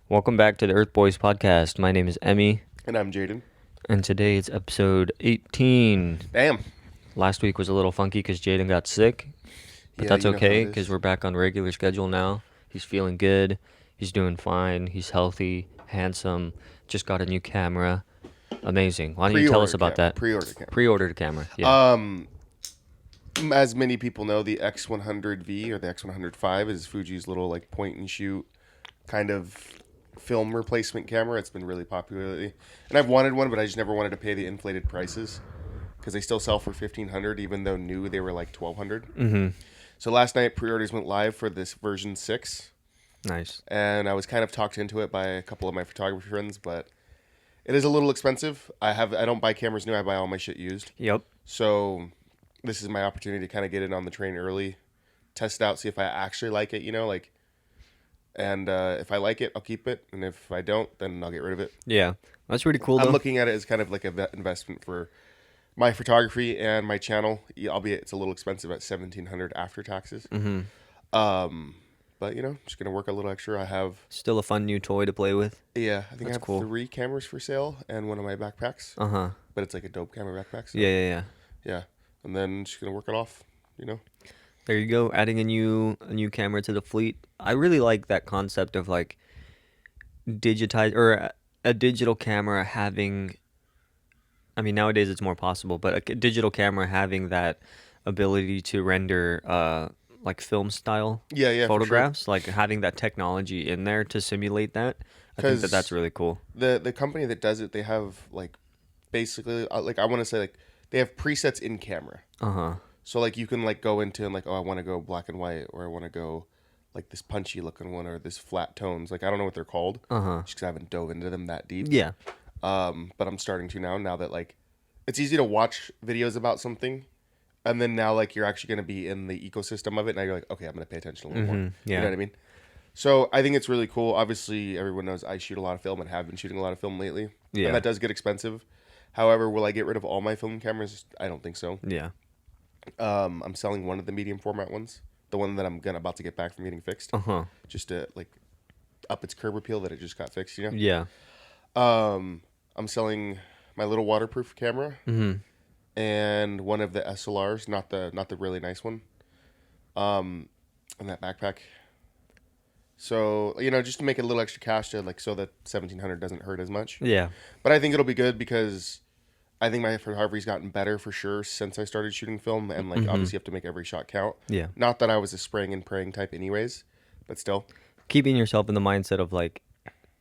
Welcome back to the Earthboys podcast. My name is Emmy, And I'm Jaden. and today it's episode 18. Damn. Last week was a little funky because Jaden got sick, but Yeah, that's you know how okay it because is. we're back on regular schedule now. He's feeling good. He's doing fine. He's healthy, handsome. Just got a new camera. Amazing. Why don't you tell us about that? Pre-order camera. Pre-ordered camera. Yeah. As many people know, the X100V or the X105 is Fuji's little like point and shoot kind of film replacement camera. It's been really popular lately, and I've wanted one, but I just never wanted to pay the inflated prices because they still sell for $1,500, even though new they were like $1,200. Mm-hmm. So last night pre-orders went live for this version 6, Nice. and I was kind of talked into it by a couple of my photography friends, but it is a little expensive. I don't buy cameras new. I buy all my shit used. Yep. So this is my opportunity to kind of get in on the train early, test it out, see if I actually like it, and if I like it, I'll keep it. And if I don't, then I'll get rid of it. Yeah. That's pretty cool, I'm though. looking at it as kind of like a investment for my photography and my channel, albeit it's a little expensive at $1,700 after taxes. Mm-hmm. But, just going to work a little extra. I have, Still a fun new toy to play with. I think I That's have cool. 3 cameras for sale and one of my backpacks. Uh-huh. But it's like a dope camera backpack. So, Yeah. yeah. And then just going to work it off, There you go, adding a new camera to the fleet. I really like that concept of like digitize or a digital camera having. I mean, nowadays it's more possible, but a digital camera having that ability to render like film style Yeah, for sure. photographs, like having that technology in there to simulate that. I think that that's really cool. The company that does it, they have like basically like I want to say like they have presets in camera. Uh-huh. So like you can like go into and like, oh, I want to go black and white, or I want to go like this punchy looking one, or this flat tones. Like I don't know what they're called, Uh-huh. just 'cause I haven't dove into them that deep. Yeah. But I'm starting to now that like it's easy to watch videos about something, and then now like you're actually going to be in the ecosystem of it. Now you're like, okay, I'm going to pay attention a little more. Yeah. You know what I mean? So I think it's really cool. Obviously, everyone knows I shoot a lot of film and have been shooting a lot of film lately. Yeah. And that does get expensive. However, will I get rid of all my film cameras? I don't think so. Yeah. I'm selling one of the medium format ones, the one that I'm about to get back from getting fixed, Uh-huh. just to like up its curb appeal that it just got fixed. Yeah. I'm selling my little waterproof camera and one of the SLRs, not the really nice one, and that backpack. So just to make it a little extra cash to like so that $1,700 doesn't hurt as much. Yeah. But I think it'll be good because I think my photography's gotten better for sure since I started shooting film, and like obviously you have to make every shot count. Yeah. Not that I was a spraying and praying type anyways, but still. Keeping yourself in the mindset of like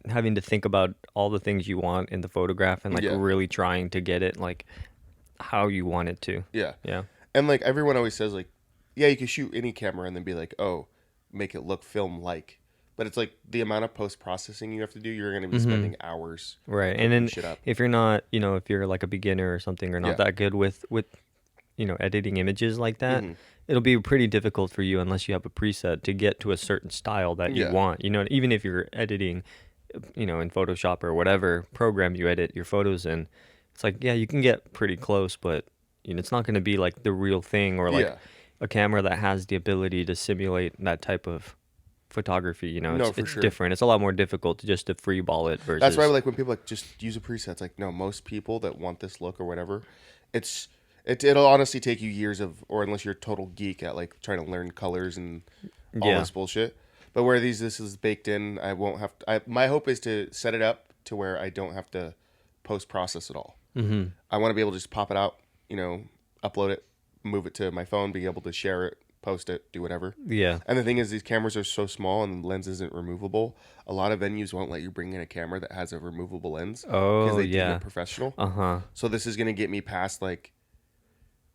having to think about all the things you want in the photograph and like Yeah. really trying to get it like how you want it to. Yeah. Yeah. And like everyone always says like, yeah, you can shoot any camera and then be like, oh, make it look film like. But it's like the amount of post processing you have to do, you're going to be spending hours. Right. cooking And then shit up. if you're not, if you're like a beginner or something or not Yeah. that good with editing images like that, it'll be pretty difficult for you unless you have a preset to get to a certain style that you Yeah. want. Even if you're editing, in Photoshop or whatever program you edit your photos in, it's like, yeah, you can get pretty close, but it's not going to be like the real thing or like Yeah. a camera that has the ability to simulate that type of photography. No, for It's sure. different. It's a lot more difficult to free ball it versus. That's why like when people like just use a preset, it's like no, most people that want this look or whatever, it'll honestly take you years of, or unless you're a total geek at like trying to learn colors and all Yeah. this bullshit. But where this is baked in, I won't have to. My hope is to set it up to where I don't have to post process at all. Mm-hmm. I want to be able to just pop it out, upload it, move it to my phone, be able to share it, post it, do whatever. Yeah. And the thing is, these cameras are so small and the lens isn't removable. A lot of venues won't let you bring in a camera that has a removable lens Oh, they yeah. deem it professional. Uh-huh. So this is going to get me past like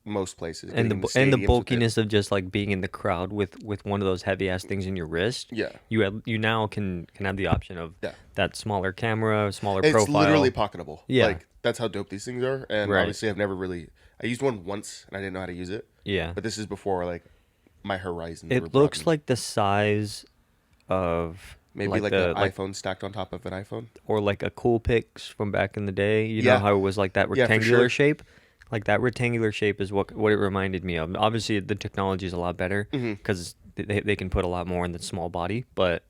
most places. And getting the in and the stadiums with it. bulkiness of just like being in the crowd with one of those heavy ass things in your wrist. Yeah. You now can have the option of Yeah. that smaller camera, smaller It's profile. literally pocketable. Yeah. Like that's how dope these things are. And Right. obviously I've never really, I used one once and I didn't know how to use it. Yeah. But this is before like my horizons were It looks broadened. like the size of maybe like the an iPhone stacked on top of an iPhone. or like a Cool Pix from back in the day. You Yeah. know how it was like that Yeah, for rectangular sure. shape? Like that rectangular shape is what it reminded me of. Obviously, the technology is a lot better Mm-hmm. because they can put a lot more in the small body. But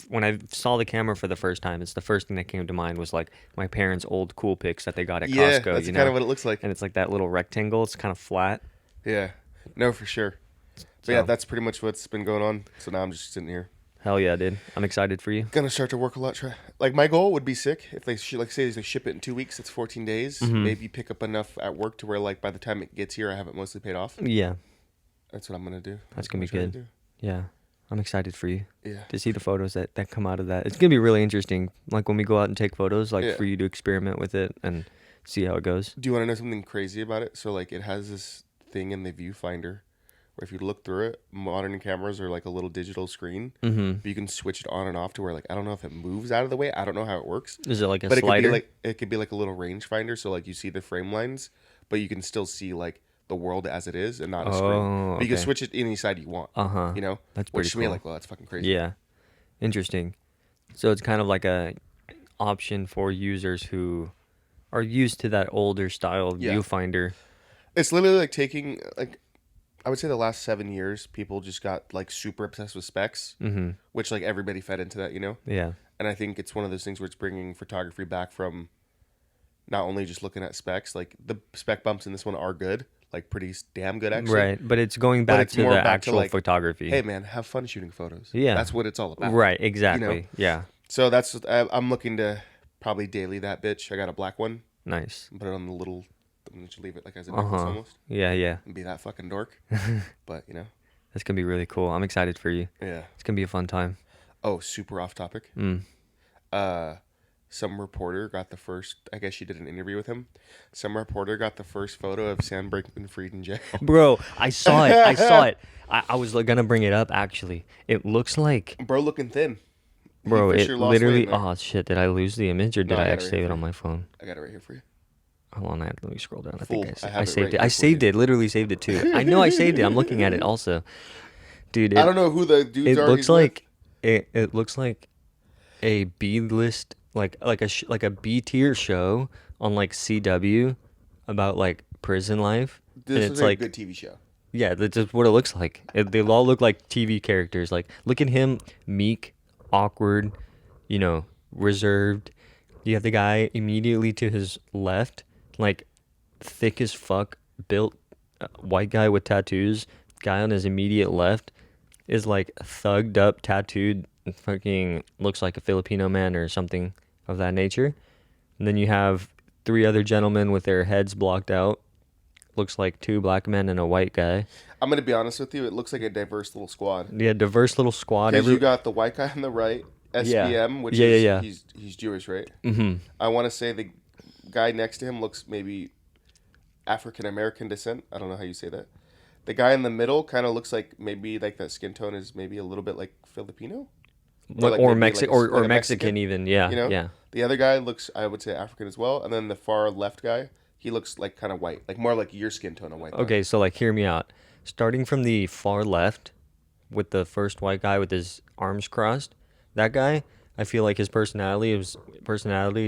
when I saw the camera for the first time, it's the first thing that came to mind was like my parents' old cool pics that they got at Yeah, Costco, that's you kind of know? what it looks like. And it's like that little rectangle. It's kind of flat. Yeah, no, for sure. But yeah, So, that's pretty much what's been going on. So now I'm just sitting here, hell yeah, dude. I'm excited for you. gonna start to work a lot. Like my goal would be sick if they like say they ship it in 2 weeks. It's 14 days. Hmm. Maybe pick up enough at work to where like by the time it gets here, I have it mostly paid off. Yeah, That's what I'm gonna do. that's That's what gonna I'm be trying good. to do. Yeah, I'm excited for you Yeah, to see the photos that come out of that. It's gonna be really interesting. Like when we go out and take photos, like yeah. for you to experiment with it and see how it goes. Do you want to know something crazy about it? So like it has this thing in the viewfinder where if you look through it, modern cameras are like a little digital screen, Mm-hmm. but you can switch it on and off to where like I don't know if it moves out of the way. I don't know how it works. Is it like a But slider? it could be like a little rangefinder, so like you see the frame lines, but you can still see like the world as it is and not a screen. Oh, But you can okay. switch it any side you want, Uh huh. you know? That's pretty Which to me cool. like, well, that's fucking crazy. Yeah, interesting. So it's kind of like a option for users who are used to that older style Yeah. viewfinder. It's literally like taking like I would say the last 7 years people just got like super obsessed with specs, Mm-hmm. which like everybody fed into that, you know? Yeah. And I think it's one of those things where it's bringing photography back from not only just looking at specs, like the spec bumps in this one are good, like pretty damn good actually. Right, but it's going But back it's to more the back to actual like, photography. hey man, have fun shooting photos. Yeah. That's what it's all about. Right, You know? exactly. Yeah. So that's I'm looking to probably daily that bitch. I got a black one. Nice. Put it on the little. I'm gonna leave it like as a Uh necklace huh. almost Yeah, yeah. and be that fucking dork. But you know, That's gonna be really cool. I'm excited for you. yeah. It's gonna be a fun time. Oh, super off topic. Mm. Uh, some reporter got the first. I guess she did an interview with him. Some reporter got the first photo of Sam Bankman-Fried in jail. Bro, I saw it. I saw it. I was like, gonna bring it up actually. It looks like, Bro, looking thin. He bro, for it sure lost weight literally. in there. Oh shit! Did I lose the image or No, did I I got it actually right save it here. on my phone? I got it right here for you. Hold on, let me scroll down. I Fool, think I I have it saved right it. I here for saved you. it. Literally saved it too. I know I saved it. I'm looking at it also, dude. I don't know who the dudes It are. looks He's with. like it looks like a B list, like a B tier show on like CW about like prison life, and This it's is a like, good TV show. yeah, that's just what it looks like. They all look like TV characters. Like, look at him, meek, awkward, reserved. You have the guy immediately to his left, like thick as fuck, built, white guy with tattoos. Guy on his immediate left is like thugged up, tattooed, fucking looks like a Filipino man or something of that nature. And then you have three other gentlemen with their heads blocked out. Looks like two black men and a white guy. I'm gonna be honest with you. It looks like a diverse little squad. Yeah, diverse little squad. Because you got the white guy on the right, Yeah. SBM, which Yeah, is yeah, yeah. he's Jewish, right? Mm-hmm. I want to say the guy next to him looks maybe African American descent. I don't know how you say that. The guy in the middle kind of looks like maybe like that skin tone is maybe a little bit like Filipino like Or maybe Mexican, like or a Mexican even. Yeah, You know, yeah. the other guy looks I would say African as well, and then the far left guy he looks like kind of white, like more like your skin tone of white. Okay, so like, hear me out. Starting from the far left, with the first white guy with his arms crossed, that guy, I feel like his personality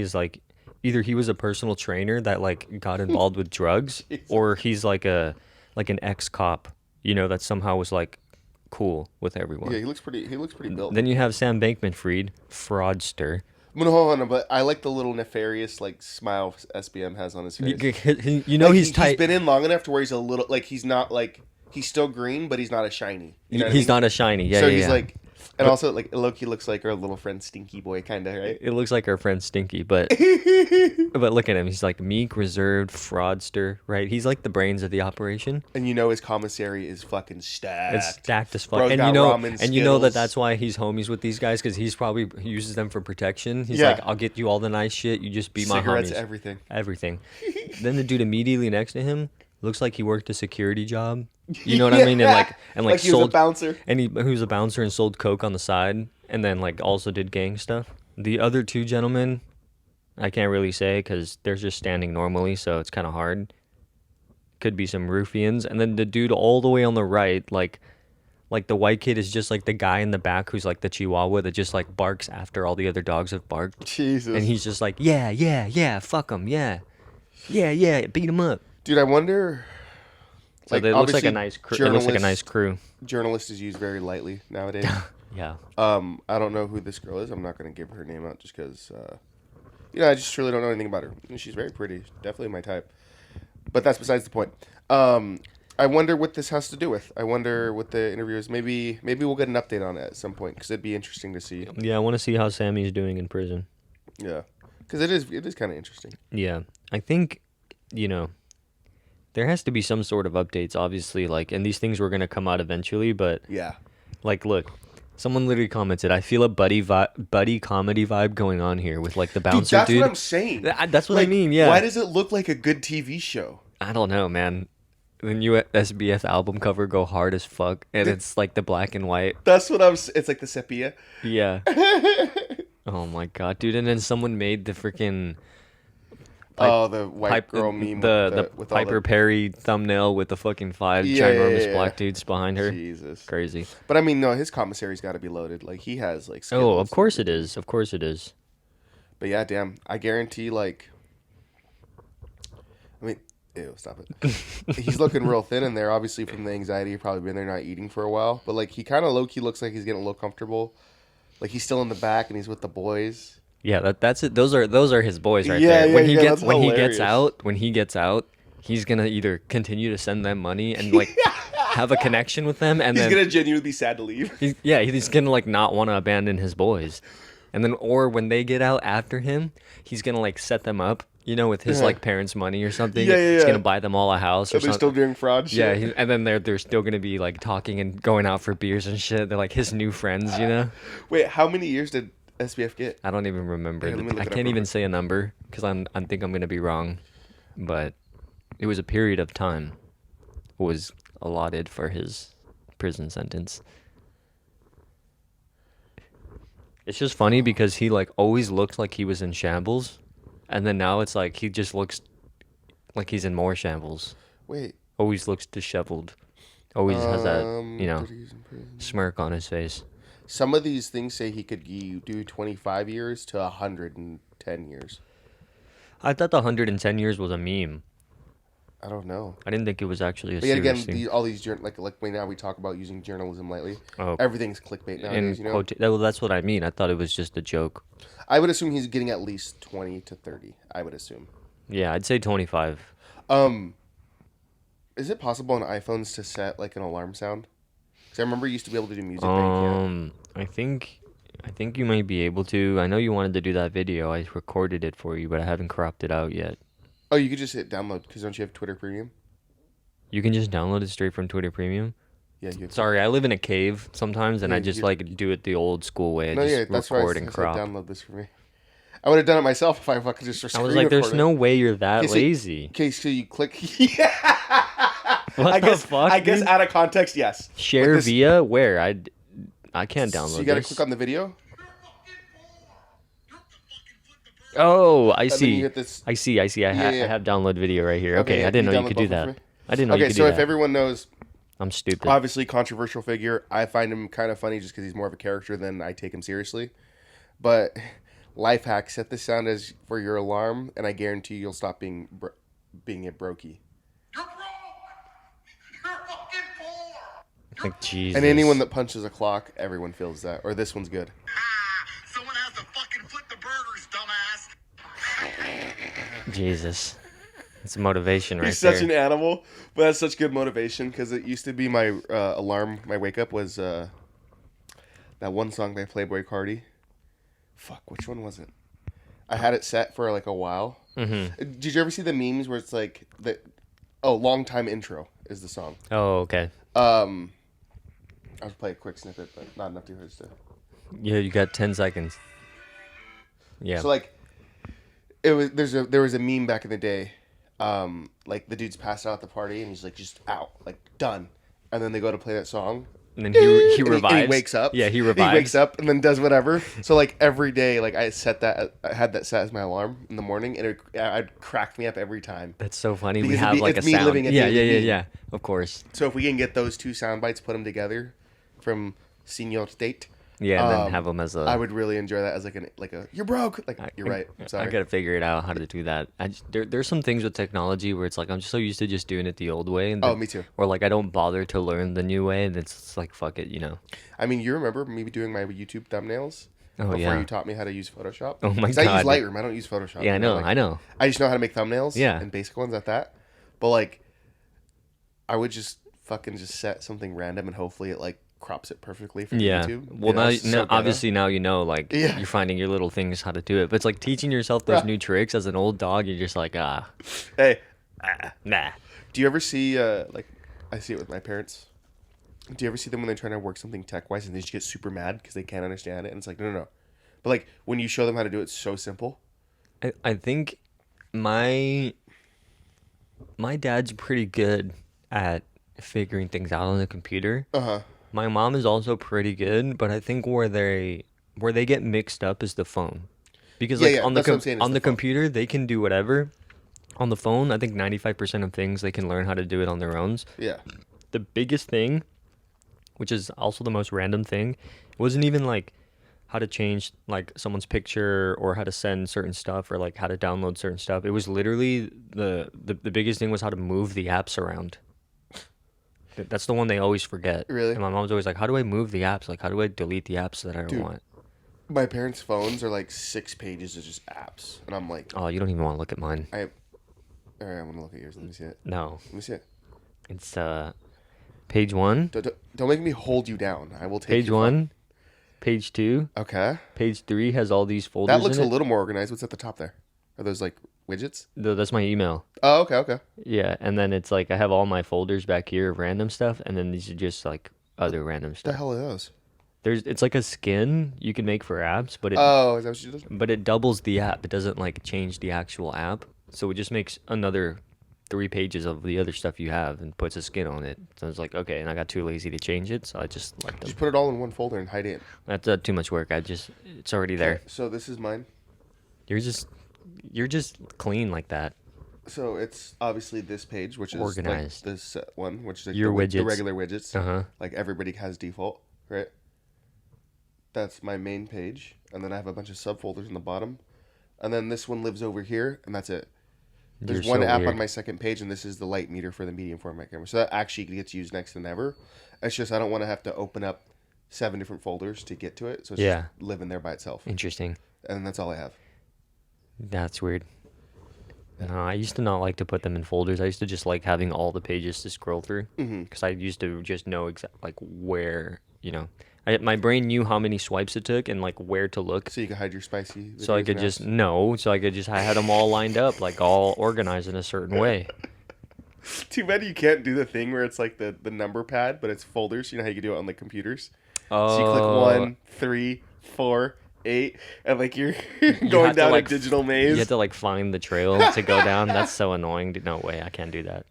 is like either he was a personal trainer that like got involved with drugs, or he's like an ex cop, that somehow was like cool with everyone. Yeah, he looks pretty. He looks pretty built. Then you have Sam Bankman-Fried, fraudster. No, hold on, but I like the little nefarious like smile SBM has on his face. Like, He's tight. He's been in long enough to where he's a little like he's not like he's still green, but he's not as shiny. You know what I He's mean? not a shiny. Yeah, So yeah, he's yeah. like, and also like Loki looks like our little friend Stinky Boy, kind of right. It looks like our friend Stinky, but but look at him. He's like meek, reserved, fraudster, right? He's like the brains of the operation. And you know his commissary is fucking stacked. It's stacked as fuck. Bro's And got you know, ramen, and you know that Skittles. that's why he's homies with these guys, because he uses them for protection. He's Yeah. like, I'll get you all the nice shit. You just be my Cigarettes, homies. everything. Everything. Then the dude immediately next to him looks like he worked a security job. You know what I mean? And like he was a sold bouncer. and he was a bouncer and sold coke on the side, and then like also did gang stuff. The other two gentlemen, I can't really say because they're just standing normally, so it's kind of hard. Could be some ruffians, and then the dude all the way on the right, like the white kid is just like the guy in the back who's like the Chihuahua that just like barks after all the other dogs have barked, Jesus. and he's just like, yeah, yeah, yeah, fuck him, yeah, yeah, yeah, beat him up. Dude, I wonder. So it looks like a obviously nice crew. It looks like a nice crew. Journalist is used very lightly nowadays. Yeah. I don't know who this girl is. I'm not gonna give her name out just because. I just truly don't know anything about her. She's very pretty, definitely my type. But that's besides the point. Um, I wonder what this has to do with. I wonder what the interview is. Maybe we'll get an update on it at some point because it'd be interesting to see. Yeah, I want to see how Sammy's doing in prison. Yeah, because it is kind of interesting. Yeah. I think, you know, there has to be some sort of updates, obviously, like, and these things were going to come out eventually, but, Yeah, like, look, someone literally commented, I feel a buddy comedy vibe going on here with, like, the dude, bouncer that's dude. what I'm saying. That's what I mean, yeah. Why does it look like a good TV show? I don't know, man. The new SBF album cover go hard as fuck, and it's, like, the black and white. That's what It's like the sepia. Yeah. Oh, my God, dude. And then someone made the freaking... Oh, the white girl meme. The with Piper all Perry thumbnail with the fucking five Yeah, ginormous yeah. black dudes behind her. Jesus. Crazy. But I mean, no, his commissary's got to be loaded. Like he has like. Oh, Skittles of course it is. Of course it is. But yeah, damn. I guarantee, like. I mean, ew, stop it. He's looking real thin in there, obviously from the anxiety. He's probably been there not eating for a while. But like, he kind of low key looks like he's getting a little comfortable. Like he's still in the back and he's with the boys. Yeah, that's it. Those are his boys right Yeah, there. yeah, When he yeah, gets that's when he hilarious. gets out, he's gonna either continue to send them money and like have a connection with them, and He's then gonna genuinely be sad to leave. he's gonna like not want to abandon his boys, and then or when they get out after him, he's gonna like set them up, with his like parents' money or something. Yeah, yeah, He's yeah. gonna buy them all a house or They're something. still doing fraud shit. Yeah, and then they're still gonna be like talking and going out for beers and shit. They're like his new friends. Wait, how many years did SBF get? I don't even remember. Here, let me look I it up can't real even quick. say a number because I think I'm gonna be wrong, but it was a period of time was allotted for his prison sentence. It's just funny because he like always looked like he was in shambles, and then now it's like he just looks like he's in more shambles. Wait. Always looks disheveled. Always has that 30 years in prison. smirk on his face. Some of these things say he could do 25 years to 110 years. I thought the 110 years was a meme. I don't know. I didn't think it was actually a But yet again, serious thing. all these like right now we talk about using journalism lightly. Oh. Everything's clickbait nowadays. Well, that's what I mean. I thought it was just a joke. I would assume he's getting at least 20 to 30. I would assume. Yeah, I'd say 25. Is it possible on iPhones to set like an alarm sound? Because I remember you used to be able to do music. But you can't. I think you might be able to. I know you wanted to do that video. I recorded it for you, but I haven't cropped it out yet. Oh, you could just hit download because don't you have Twitter Premium? You can just download it straight from Twitter Premium. Yeah, you have. Sorry, I live in a cave sometimes, and Yeah, I just you- like do it the old school way. I No, just yeah, that's why record I and said crop. download this for me. I would have done it myself if I fucking just. I was like, "There's no way you're that Okay, so- lazy." Okay, so you click. Yeah. What I the guess. fuck, I guess dude? out of context, yes. Share Like this- via where? I can't download So you gotta this. click on the video. Oh, I then see. you hit this- I see. I Yeah. have download video right here. Okay, yeah, I didn't know you download could do both of that. them I didn't know you Okay, could so do if that. everyone knows, I'm stupid. obviously controversial figure, I find him kind of funny just because he's more of a character than I take him seriously. But life hack: set this sound as for your alarm, and I guarantee you'll stop being a brokey. You're broke! You're fucking poor! Like Jesus. And anyone that punches a clock, everyone feels that. Or this one's good. Ah! Someone has to fucking flip the burgers, dumbass! Jesus. It's motivation right He's there. such an animal, but that's such good motivation because it used to be my alarm. My wake up was that one song by Playboy Cardi. Fuck, which one was it? I had it set for like a while. Mm-hmm. Did you ever see the memes where it's like the long time intro is the song? Oh, okay. I'll play a quick snippet, but not enough to hear to. Yeah, you got 10 seconds. Yeah. So like, there was a meme back in the day, like the dude's passed out at the party and he's like just out, like done, and then they go to play that song. and then he And revives. And he wakes up. Yeah, he He revives. wakes up and then does whatever. So like every day, like I had that set as my alarm in the morning, and I'd crack me up every time. That's so funny. Because We have like a it's me sound. living at Yeah, the yeah, yeah, meme. yeah. Of course. So if we can get those two sound bites, put them together from Senor State, Yeah, and then have them as I a. would really enjoy that as like a you're broke. Like I, you're right. I'm I sorry. gotta figure it out how to do that. There's some things with technology where it's like I'm so used to just doing it the old way, and Oh, then, me too. or like I don't bother to learn the new way, and it's just like fuck it, you know. I mean, you remember me doing my YouTube thumbnails Oh before yeah. you taught me how to use Photoshop? Oh my Because I use god. Lightroom. I don't use Photoshop. Yeah, I know. Like, I know. I just know how to make thumbnails. Yeah. And basic ones at that. But like, I would just fucking just set something random and hopefully it like crops it perfectly for Yeah. YouTube. Well, You know, now, it's so now ghetto. obviously now you know, like Yeah. you're finding your little things how to do it. But it's like teaching yourself those Bruh. new tricks as an old dog. You're just like Hey, nah. do you ever see like I see it with my parents? Do you ever see them when they're trying to work something tech wise and they just get super mad because they can't understand it? And it's like no. But like when you show them how to do it, it's so simple. I think my dad's pretty good at figuring things out on the computer. Uh-huh. My mom is also pretty good, but I think where they get mixed up is the phone. Because Yeah, like yeah, on the that's what I'm saying, it's on the the phone. computer they can do whatever. On the phone, I think 95% of things they can learn how to do it on their own. Yeah. The biggest thing, which is also the most random thing, it wasn't even like how to change like someone's picture or how to send certain stuff or like how to download certain stuff. It was literally the biggest thing was how to move the apps around. That's the one they always forget. Really? And my mom's always like, "How do I move the apps? Like, how do I delete the apps that I don't Dude. want?" My parents' phones are like 6 pages of just apps. And I'm like, Oh, you don't even want to look at mine. all right, I want to look at yours. Let me see it. No, Let me see it. it's page one, Don't make me hold you down. I will take page your phone. one, page two, Okay. page three has all these folders. That looks in a it. little more organized. What's at the top there? Are those like widgets? That's my email. Oh, okay. Yeah, and then it's like I have all my folders back here of random stuff, and then these are just like other random What the stuff. hell are those? It's like a skin you can make for apps, but Oh, is that what you did? but it doubles the app. It doesn't like change the actual app, so it just makes another 3 pages of the other stuff you have and puts a skin on it. So it's like okay, and I got too lazy to change it, so I just left them. Just put it all in one folder and hide it. That's too much work. It's already there. So this is mine. You're just clean like that. So it's obviously this page, which is Organized. like this one, which is like Your the widgets. regular widgets. Uh-huh. Like everybody has default, right? That's my main page, and then I have a bunch of subfolders in the bottom, and then this one lives over here, and that's it. There's You're one so app weird. on my second page, and this is the light meter for the medium format camera. So that actually gets used next to never. It's just I don't want to have to open up 7 different folders to get to it, so it's Yeah. just living there by itself, Interesting. and that's all I have. That's weird. No, I used to not like to put them in folders. I used to just like having all the pages to scroll through because I used to just know like where my brain knew how many swipes it took and like where to look, So you can hide your spicy. so I videos could and just apps. know. So I had them all lined up, like all organized in a certain way. Too bad you can't do the thing where it's like the number pad, but it's folders. You know how you can do it on the computers. Oh, So you click 1, 3, 4, 8, and like you're you going have to, down like, a digital You maze. have to like find the trail to go down. That's so annoying. No way, I can't do that.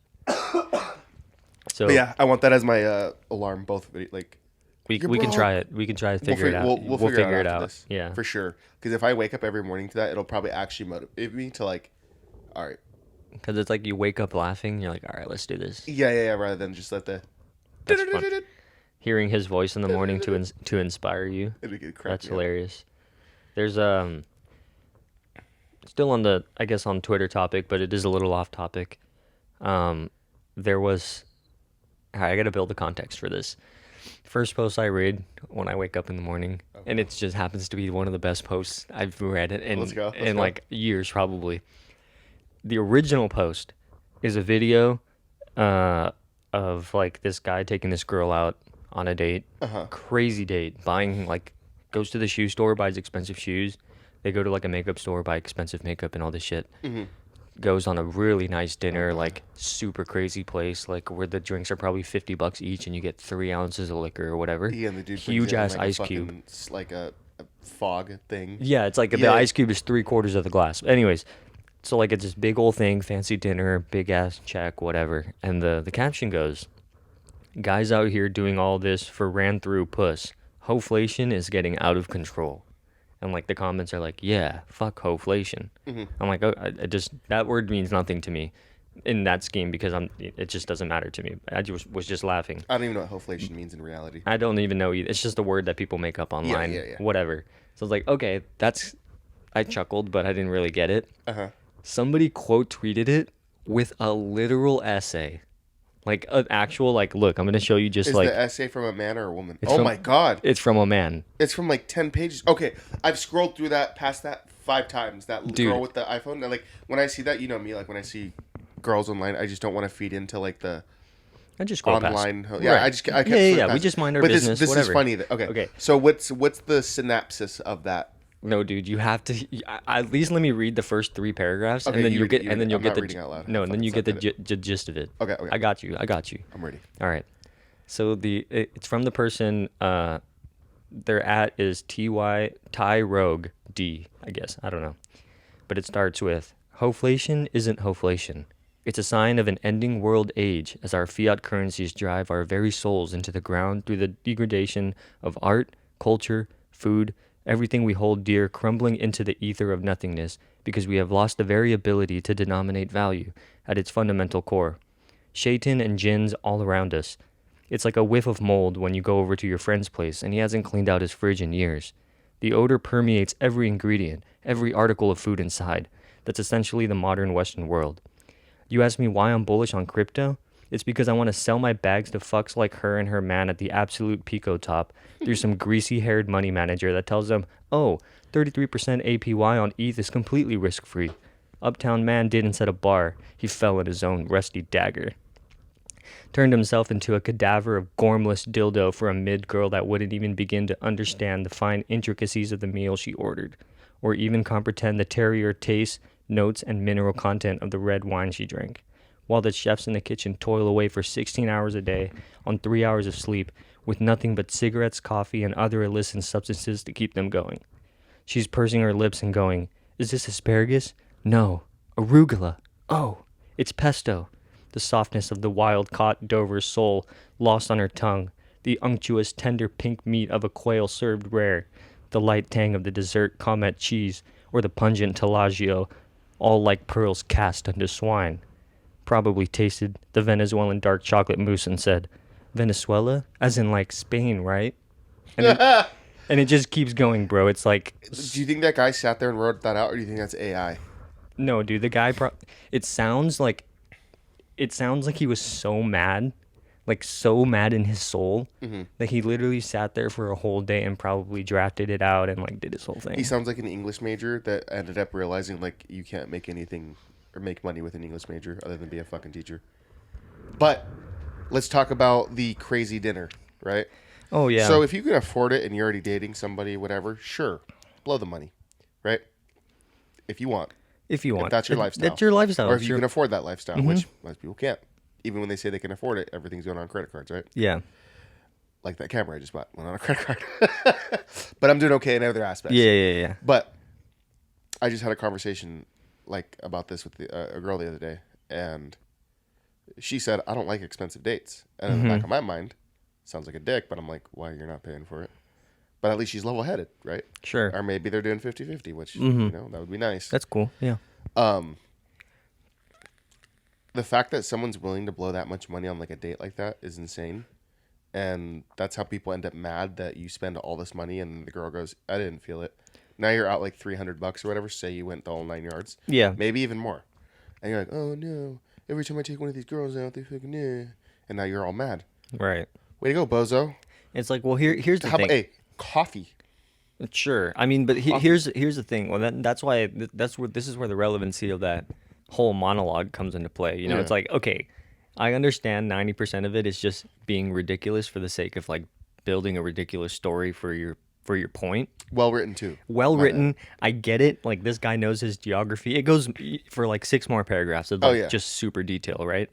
So But yeah, I want that as my alarm. Both like we You're can broke. try it. We can try to figure it out. We'll figure it out. After this, Yeah. for sure. Because if I wake up every morning to that, it'll probably actually motivate me to like, all right, Because it's like you wake up laughing. You're like, all right, let's do this. yeah. Rather than just let the That's fun. Hearing his voice in the morning to inspire you. it'll get crack That's me up. hilarious. There's still on the I guess on Twitter topic, but it is a little off topic. There was I got to build the context for this. First post I read when I wake up in the morning, and it just happens to be one of the best posts I've read in Let's go. like years probably. The original post is a video of like this guy taking this girl out on a date. Crazy date. Buying like goes to the shoe store, buys expensive shoes. They go to like a makeup store, buy expensive makeup and all this shit. Goes on a really nice dinner, like super crazy place, like where the drinks are probably $50 each, and you get 3 ounces of liquor or whatever. Yeah, and the dude brings Huge in, ass like, a ice fucking cube. like a fog thing. Yeah, it's like the Yeah. ice cube is 3/4 of the glass. Anyways, so like it's this big old thing, fancy dinner, big ass check, whatever. And the caption goes, "Guys out here doing all this for ran through puss. Hoflation is getting out of control." And like the comments are like, "Yeah, fuck hoflation." I'm like, oh, I just that word means nothing to me. in that scheme because it just doesn't matter to me. I just was just laughing. I don't even know what hoflation means in reality. I don't even know either. It's just a word that people make up online. Yeah. Whatever. So I was like, okay, that's. I chuckled, but I didn't really get it. Uh-huh. Somebody quote tweeted it with a literal essay, like an actual like. Look, I'm gonna show you just Is like the essay from a man or a woman? It's Oh from- my god. it's from a man. It's from like 10 pages. Okay, I've scrolled through that, past that 5 times. That Dude. girl with the iPhone. And like, when I see that, you know me, like when I see girls online, I just don't want to feed into like the I just scroll online. past. Yeah, Right. I kept yeah. flipping We past just it. mind our but business. This whatever. is funny. Okay. Okay. So what's the synopsis of that? No, dude, you have to at least let me read the first 3 paragraphs, Okay, and then you you'll read get, it, you and read then it. you'll I'm get not the reading out loud. no, and then you get the Fucking gist of it. Okay. I got you. I'm ready. All right. So it's from the person. Their at is Ty Rogue D. I guess I don't know, but it starts with hoflation isn't hoflation. It's a sign of an ending world age as our fiat currencies drive our very souls into the ground through the degradation of art, culture, food, everything we hold dear crumbling into the ether of nothingness because we have lost the very ability to denominate value at its fundamental core. Shaitan and jinns all around us. It's like a whiff of mold when you go over to your friend's place and he hasn't cleaned out his fridge in years. The odor permeates every ingredient, every article of food inside. That's essentially the modern Western world. You ask me why I'm bullish on crypto? It's because I want to sell my bags to fucks like her and her man at the absolute pico top through some greasy-haired money manager that tells them, oh, 33% APY on ETH is completely risk-free. Uptown man didn't set a bar. He fell at his own rusty dagger. Turned himself into a cadaver of gormless dildo for a mid-girl that wouldn't even begin to understand the fine intricacies of the meal she ordered, or even comprehend the terrier taste, notes, and mineral content of the red wine she drank, while the chefs in the kitchen toil away for 16 hours a day on 3 hours of sleep with nothing but cigarettes, coffee, and other illicit substances to keep them going. She's pursing her lips and going, is this asparagus? No. Arugula. Oh, it's pesto. The softness of the wild-caught Dover sole lost on her tongue, the unctuous, tender pink meat of a quail served rare, the light tang of the dessert Comet cheese, or the pungent Tellagio, all like pearls cast unto swine. Probably tasted the Venezuelan dark chocolate mousse and said, Venezuela? As in like Spain, right? And it just keeps going, bro. It's like... Do you think that guy sat there and wrote that out, or do you think that's AI? No, dude, the guy... It sounds like he was so mad, like so mad in his soul, that he literally sat there for a whole day and probably drafted it out and like did his whole thing. He sounds like an English major that ended up realizing like you can't make anything or make money with an English major other than be a fucking teacher. But let's talk about the crazy dinner, right? Oh yeah. So if you can afford it and you're already dating somebody, whatever, sure, blow the money, right? If you want. If you want, If that's your lifestyle. That's your lifestyle. Or if It's you your- can afford that lifestyle, which most people can't. Even when they say they can afford it, everything's going on credit cards, right? Yeah. Like that camera I just bought went on a credit card. But I'm doing okay in other aspects. Yeah. But I just had a conversation like about this with a girl the other day, and she said, I don't like expensive dates. And in the back of my mind, sounds like a dick, but I'm like, why you're not paying for it? But at least she's level-headed, right? Sure. Or maybe they're doing 50-50, which, you know, that would be nice. That's cool. Yeah. The fact that someone's willing to blow that much money on like a date like that is insane. And that's how people end up mad that you spend all this money and the girl goes, I didn't feel it. Now you're out like $300 or whatever. Say you went the whole 9 yards. Yeah. Maybe even more. And you're like, oh no. Every time I take one of these girls out, they fucking and now you're all mad. Right. Way to go, bozo. It's like, well, here's the How thing. about, hey, coffee. Sure. I mean, but here's the thing. Well, that's why this is where the relevancy of that whole monologue comes into play. You know, Yeah. it's like, okay, I understand 90% of it is just being ridiculous for the sake of like building a ridiculous story for your point. Well written too. Well written. I get it. Like this guy knows his geography. It goes for like 6 more paragraphs of like yeah. just super detail, right?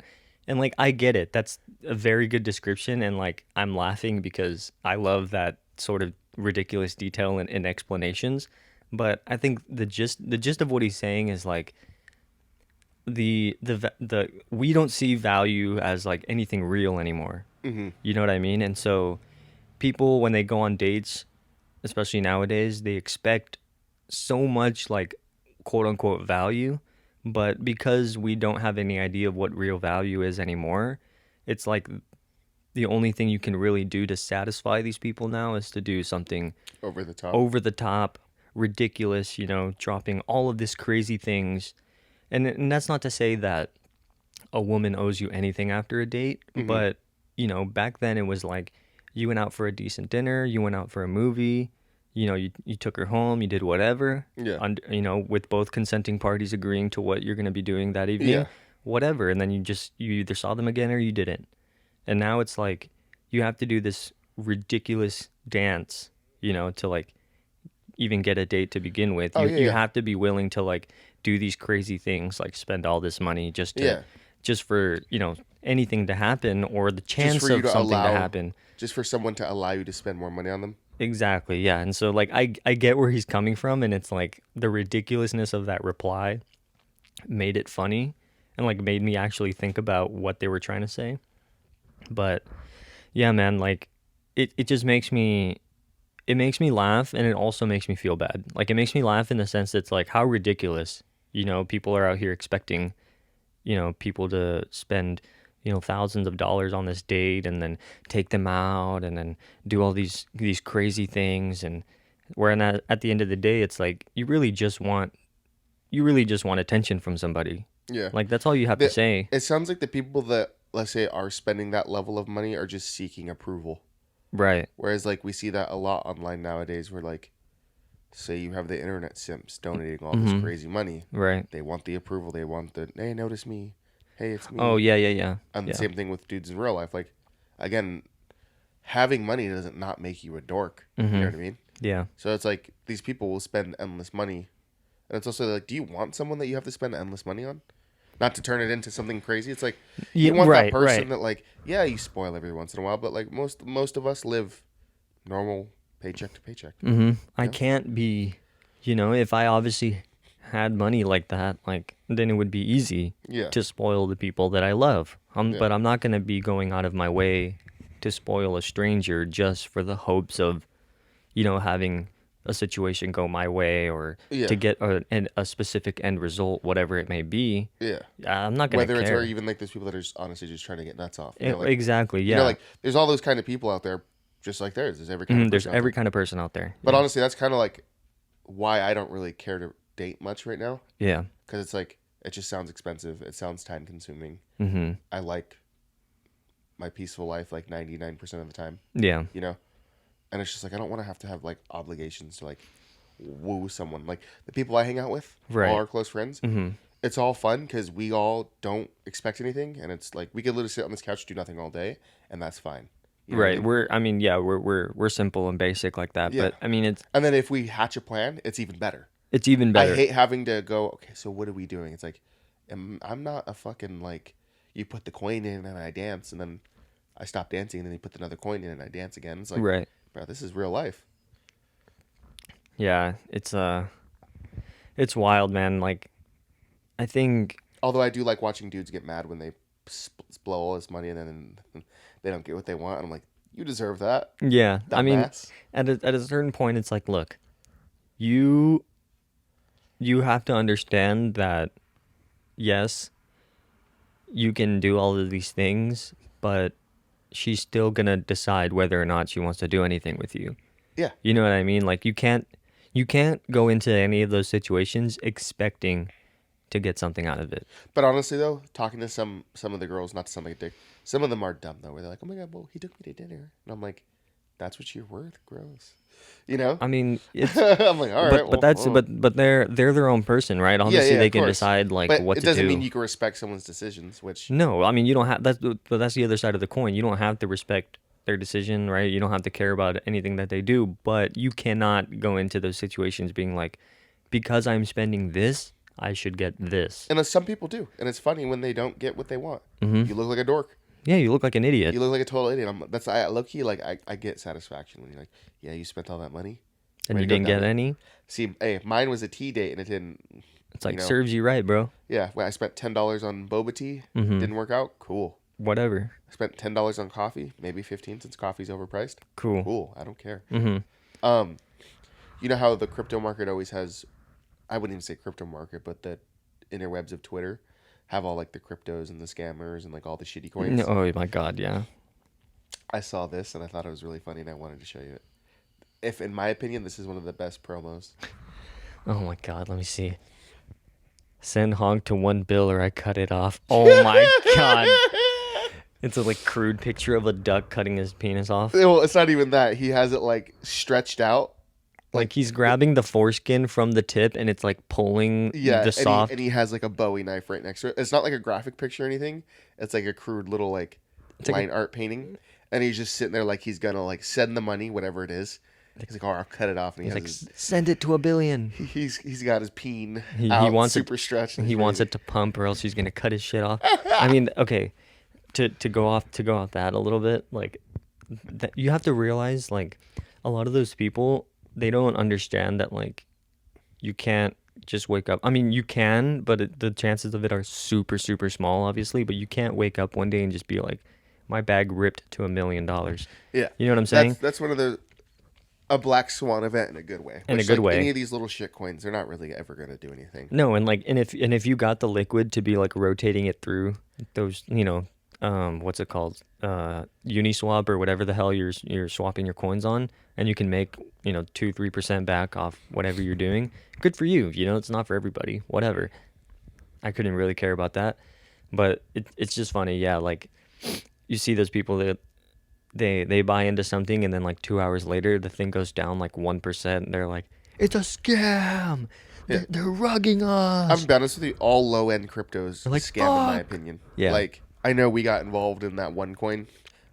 And like I get it. That's a very good description, and like I'm laughing because I love that sort of ridiculous detail and explanations. But I think the gist of what he's saying is like the we don't see value as like anything real anymore. Mm-hmm. You know what I mean? And so people when they go on dates, especially nowadays, they expect so much like quote unquote value, But because we don't have any idea of what real value is anymore, it's like the only thing you can really do to satisfy these people now is to do something Over the top. over the top, ridiculous, dropping all of this crazy things. And that's not to say that a woman owes you anything after a date, Mm-hmm. but back then it was like you went out for a decent dinner, you went out for a movie, you took her home, you did whatever, Yeah. with both consenting parties agreeing to what you're going to be doing that evening, Yeah. whatever, and then you either saw them again or you didn't. And now it's like you have to do this ridiculous dance, to like even get a date to begin with. Oh, You yeah, you yeah. have to be willing to like do these crazy things, like spend all this money Yeah. just for, anything to happen or the Just chance for you of to something to allow, happen. just for someone to allow you to spend more money on them. Exactly. Yeah. And so like I get where he's coming from, and it's like the ridiculousness of that reply made it funny and like made me actually think about what they were trying to say. But yeah, man, like it just makes me laugh, and it also makes me feel bad. Like it makes me laugh in the sense that it's like how ridiculous, people are out here expecting, people to spend, thousands of dollars on this date and then take them out and then do all these crazy things, and where at the end of the day it's like you really just want attention from somebody. Yeah. Like that's all you have to say. It sounds like the people that, let's say, are spending that level of money are just seeking approval. Right. Whereas, like, we see that a lot online nowadays where, like, say you have the internet simps donating all this crazy money. Right. They want the approval. They want the, hey, notice me. Hey, it's me. Oh, yeah, yeah, yeah. And the Yeah. same thing with dudes in real life. Like, again, having money doesn't not make you a dork. You know what I mean? Yeah. So it's like these people will spend endless money. And it's also like, do you want someone that you have to spend endless money on? Not to turn it into something crazy. It's like Yeah, you want that right, person right. that, like, yeah, you spoil every once in a while, but like most of us live normal paycheck to paycheck. I can't be, if I obviously had money like that, like then it would be easy Yeah. to spoil the people that I love. Yeah. But I'm not going to be going out of my way to spoil a stranger just for the hopes of, having a situation go my way or Yeah. to get a specific end result, whatever it may be. Yeah. I'm not going to Whether it's or care. even like those people that are just honestly just trying to get nuts off. Exactly, You know, yeah. like there's all those kind of people out there, just like there's every kind of There's person out every there. kind of person out there. But Yeah. honestly, that's kind of like why I don't really care to date much right now, Yeah. because it's like it just sounds expensive. It sounds time consuming. Mm-hmm. I like my peaceful life like 99% of the time, Yeah. you know? And it's just like I don't want to have like obligations to like woo someone. Like the people I hang out with, Right. all our close friends, it's all fun because we all don't expect anything, and it's like we could literally sit on this couch do nothing all day, and that's fine. You know what I Right. mean? We're simple and basic like that. Yeah. But I mean, And then if we hatch a plan, it's even better. it's even better. I hate having to go, okay, so what are we doing? It's like, I'm not a fucking, like, you put the coin in and I dance, and then I stop dancing, and then you put another coin in and I dance again. It's like, Right. bro, this is real life. Yeah. It's wild, man. Like, I think. Although I do like watching dudes get mad when they blow all this money and then they don't get what they want. And I'm like, you deserve that. Yeah. I mean, Dumbass. at a certain point, it's like, look, you have to understand that, yes, you can do all of these things, but she's still gonna decide whether or not she wants to do anything with you. Yeah. You know what I mean? Like you can't go into any of those situations expecting to get something out of it. But honestly, though, talking to some of the girls, not to sound like a dick, some of them are dumb, though, where they're like, oh my God, well, he took me to dinner. And I'm like, that's what you're worth? Gross. You know? I mean, it's I'm like, all right. but well, that's well. but they're their own person, right? Obviously, yeah, they of can course. decide like But what it to doesn't do. mean you can respect someone's decisions, which No, I mean you don't have but that's the other side of the coin. You don't have to respect their decision, right? You don't have to care about anything that they do, but you cannot go into those situations being like, because I'm spending this, I should get this. and some people do, and it's funny when they don't get what they want. You look like a dork. Yeah, you look like an idiot. You look like a total idiot. I low key like I get satisfaction when you're like, yeah, you spent all that money And Way you to go, didn't get dummy. any. See, hey, mine was a tea date, and it didn't. It's like you know, serves you right, bro. yeah. When I spent $10 on boba tea, Mm-hmm. didn't work out. Cool. Whatever. I spent $10 on coffee, maybe 15 since coffee's overpriced. Cool. Cool. I don't care. Mm-hmm. You know how the crypto market always has, I wouldn't even say crypto market, but the interwebs of Twitter have all like the cryptos and the scammers and like all the shitty coins. Oh my god, yeah. I saw this and I thought it was really funny and I wanted to show you it. If, in my opinion, this is one of the best promos. Oh my god, let me see. Send honk to 1 bill or I cut it off. Oh my god. It's a like crude picture of a duck cutting his penis off. Well, it's not even that. He has it like stretched out. Like he's grabbing the foreskin from the tip and it's like pulling Yeah, the soft. and he has like a Bowie knife right next to it. It's not like a graphic picture or anything. It's like a crude little like It's like line art painting. And he's just sitting there like he's gonna like send the money, whatever it is. He's like, oh, I'll cut it off. And He's he like, has send it to 1 billion. he's got his peen He out, wants super stretched. He wants it to pump, or else he's gonna cut his shit off. I mean, okay, to go off that a little bit, like you have to realize, like a lot of those people, they don't understand that like you can't just wake up. I mean, you can, but the chances of it are super super small, obviously. But you can't wake up one day and just be like, my bag ripped to $1 million. Yeah, You know what I'm saying? That's one of the a black swan event in a good way. In a good way. Any of these little shit coins, they're not really ever gonna do anything. No, and like, and if you got the liquid to be like rotating it through those, what's it called, Uniswap or whatever the hell you're swapping your coins on, and you can make 2-3% back off whatever you're doing. Good for you. It's not for everybody. Whatever. I couldn't really care about that, but it's just funny. Yeah, like you see those people that they buy into something and then like 2 hours later the thing goes down like 1%. And they're like, it's a scam. Yeah. They're rugging us. I'm be honest with you, all low end cryptos They're like, scam in my "Fuck." opinion. Yeah. Like I know we got involved in that one coin,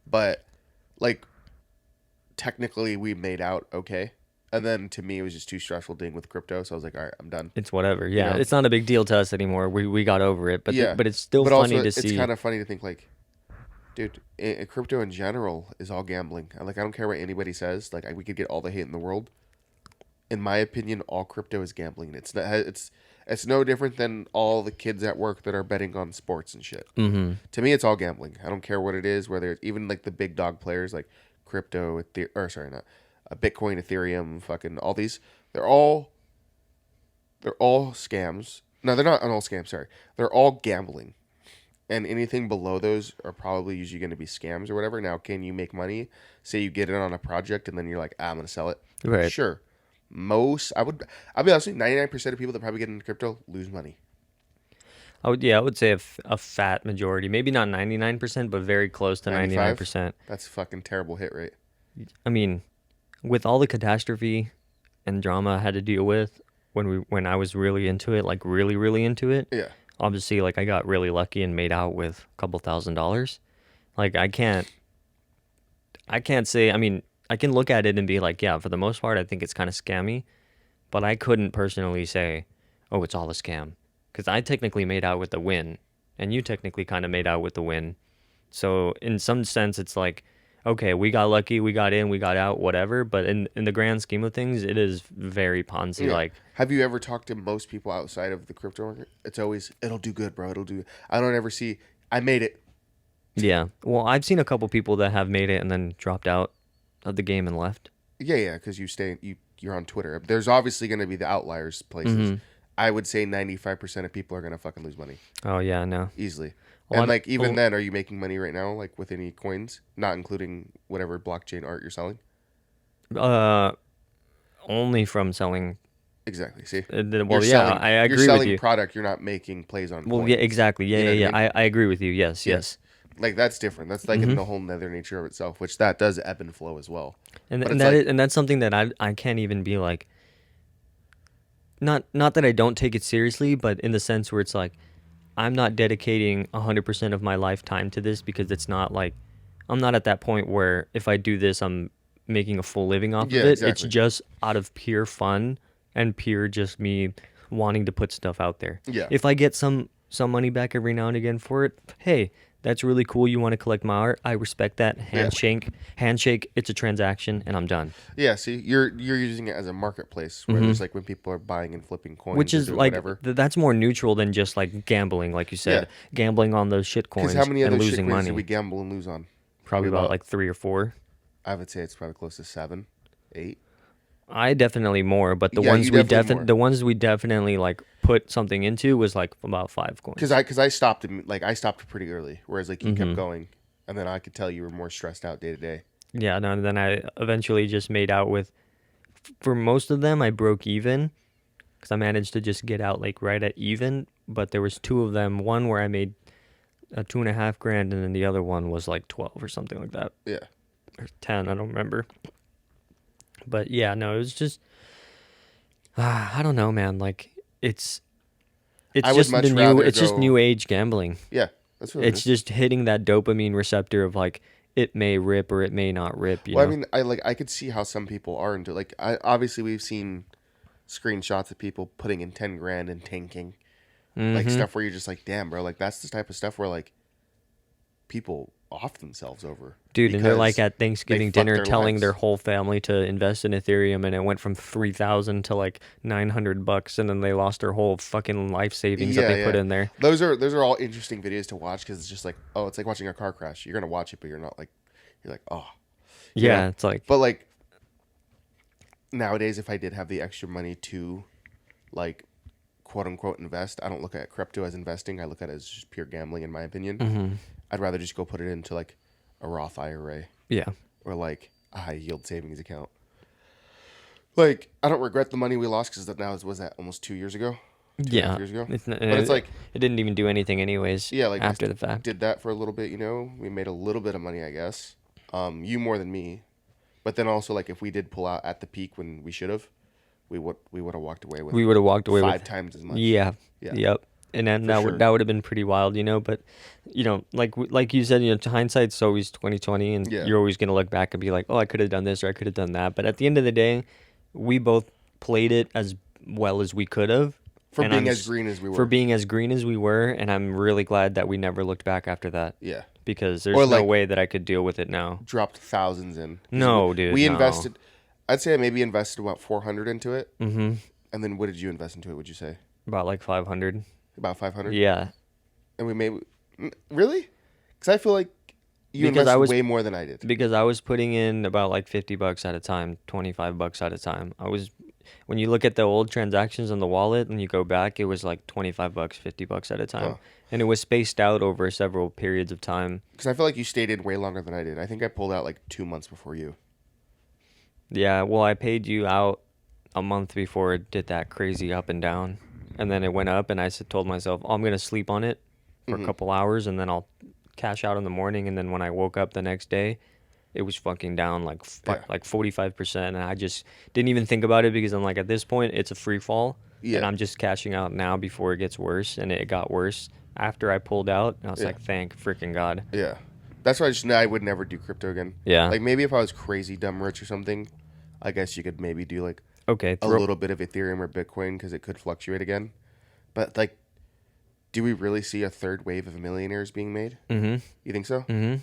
but like technically we made out okay. And then to me it was just too stressful dealing with crypto, so I was like, all right, I'm done. It's whatever. Yeah, know? It's not a big deal to us anymore. We got over it. But Yeah. but it's still But funny also, to it's see. kind of funny to think like, dude, crypto in general is all gambling. Like I don't care what anybody says. Like we could get all the hate in the world. In my opinion, all crypto is gambling. It's no different than all the kids at work that are betting on sports and shit. Mm-hmm. To me, it's all gambling. I don't care what it is. Whether it's even like the big dog players like crypto, Bitcoin, Ethereum, fucking all these. They're all scams. No, they're not all scams. Sorry, they're all gambling. And anything below those are probably usually going to be scams or whatever. Now, can you make money? Say you get it on a project and then you're like, I'm going to sell it. Right. Sure. I'll be honest with you, 99% of people that probably get into crypto lose money. I would say a fat majority, maybe not 99%, but very close to 99%. That's a fucking terrible hit rate. I mean, with all the catastrophe and drama I had to deal with when I was really into it, like really, really into it. Yeah. Obviously, like I got really lucky and made out with a couple $1,000s. Like I can't say, I mean, I can look at it and be like, yeah, for the most part, I think it's kind of scammy, but I couldn't personally say, oh, it's all a scam, because I technically made out with the win, and you technically kind of made out with the win. So in some sense, it's like, okay, we got lucky, we got in, we got out, whatever. But in the grand scheme of things, it is very Ponzi like. Have you ever talked to most people outside of the crypto market? It's always, it'll do good, bro. It'll do. I don't ever see, I made it. Yeah. Well, I've seen a couple people that have made it and then dropped out of the game and left. Yeah, because you're on Twitter. There's obviously going to be the outliers places. Mm-hmm. I would say 95% of people are going to fucking lose money. Oh, yeah, no. Easily. Well, And like even then, are you making money right now, like with any coins, not including whatever blockchain art you're selling? Only from selling. Exactly. See. Well, yeah, I agree You're selling with you. product. You're not making plays on. Well, coins. yeah, exactly. Yeah, You know yeah, what I yeah. I agree with you. Yes. Like that's different. That's like in the whole nether nature of itself, which that does ebb and flow as well. And But and it's like- and that's something that I can't even be like. Not that I don't take it seriously, but in the sense where it's like, I'm not dedicating 100% of my lifetime to this, because it's not like, I'm not at that point where if I do this, I'm making a full living off Yeah, of it. exactly. It's just out of pure fun and pure just me wanting to put stuff out there. Yeah. If I get some money back every now and again for it, hey, that's really cool. You want to collect my art? I respect that. Handshake. It's a transaction, and I'm done. Yeah. See, you're using it as a marketplace where there's like when people are buying and flipping coins, Which or is doing like whatever. that's more neutral than just like gambling, like you said, gambling on those shit coins Because how many and other shit losing coins money. do we gamble and lose on? Probably about like 3 or 4. I would say it's probably close to 7, 8. I definitely more, but the Yeah, ones you we definitely more. the ones we definitely like put something into was like about 5 coins. Because I stopped I stopped pretty early, whereas like you kept going, and then I could tell you were more stressed out day to day. Yeah, no, and then I eventually just made out with, for most of them, I broke even because I managed to just get out like right at even. But there was two of them, one where I made 2.5 grand, and then the other one was like 12 or something like that, Yeah, or 10, I don't remember. But yeah, no, it was just, I don't know, man. Like it's I would just much the rather it's just go- new age gambling. yeah, that's what it It's is. just hitting that dopamine receptor of like it may rip or it may not rip, you Well, I know. mean, I could see how some people are into obviously we've seen screenshots of people putting in 10 grand and tanking, like Mm-hmm. stuff where you're just like, damn, bro, like that's the type of stuff where like people off themselves over Dude, and they're like because at they Thanksgiving fuck dinner their telling lives. their whole family to invest in Ethereum, and it went from 3,000 to like $900, and then they lost their whole fucking life savings that Yeah, they put yeah. in there. Those are all interesting videos to watch because it's just like, oh, it's like watching a car crash. You're gonna watch it, but you're not like, you're like, oh, you Yeah, know. it's like, But like nowadays, if I did have the extra money to, like, quote unquote invest, I don't look at crypto as investing. I look at it as just pure gambling, in my opinion. mm-hmm. I'd rather just go put it into like a Roth IRA Yeah, or like a high yield savings account. Like, I don't regret the money we lost because that now was that almost 2 years ago, 2.5 yeah. years ago. It's not, But it's like, it didn't even do anything anyways. yeah, like after we the fact. did that for a little bit. We made a little bit of money, I guess. You more than me, but then also like if we did pull out at the peak when we should have, we would have walked away with We would have walked away five with, times as much. yeah, Yeah. yep. And then For that sure. would have been pretty wild, you know. But like you said, hindsight's always 2020, and Yeah. you're always gonna look back and be like, oh, I could have done this or I could have done that. But at the end of the day, we both played it as well as we could have. For and being I'm as s- green as we were. For being as green as we were, and I'm really glad that we never looked back after that, Yeah. because there's Or, no like, way that I could deal with it now. Dropped thousands in. 'Cause No, we, dude, We no. invested. I'd say I maybe invested about 400 into it, Mm-hmm. and then what did you invest into it? Would you say About like 500. about 500? Yeah, And we made really? Because I feel like you Because I invested was- way more than I did. because I was putting in about like $50 at a time, $25 at a time. When you look at the old transactions on the wallet and you go back, it was like $25, $50 at a time. Huh. And it was spaced out over several periods of time. Because I feel like you stayed in way longer than I did. I think I pulled out like 2 months before you. Yeah, well, I paid you out a month before it did that crazy up and down. And then it went up, and told myself, oh, I'm going to sleep on it for a couple hours, and then I'll cash out in the morning. And then when I woke up the next day, it was fucking down like Yeah. like 45%. And I just didn't even think about it because I'm like, at this point, it's a free fall. Yeah. And I'm just cashing out now before it gets worse. And it got worse after I pulled out. And I was Yeah. like, thank freaking God. Yeah. That's why I would never do crypto again. Yeah. Like maybe if I was crazy dumb rich or something, I guess you could maybe do like Okay. a little bit of Ethereum or Bitcoin because it could fluctuate again. But like, do we really see a third wave of millionaires being made? Mm-hmm. You think so? Mm-hmm.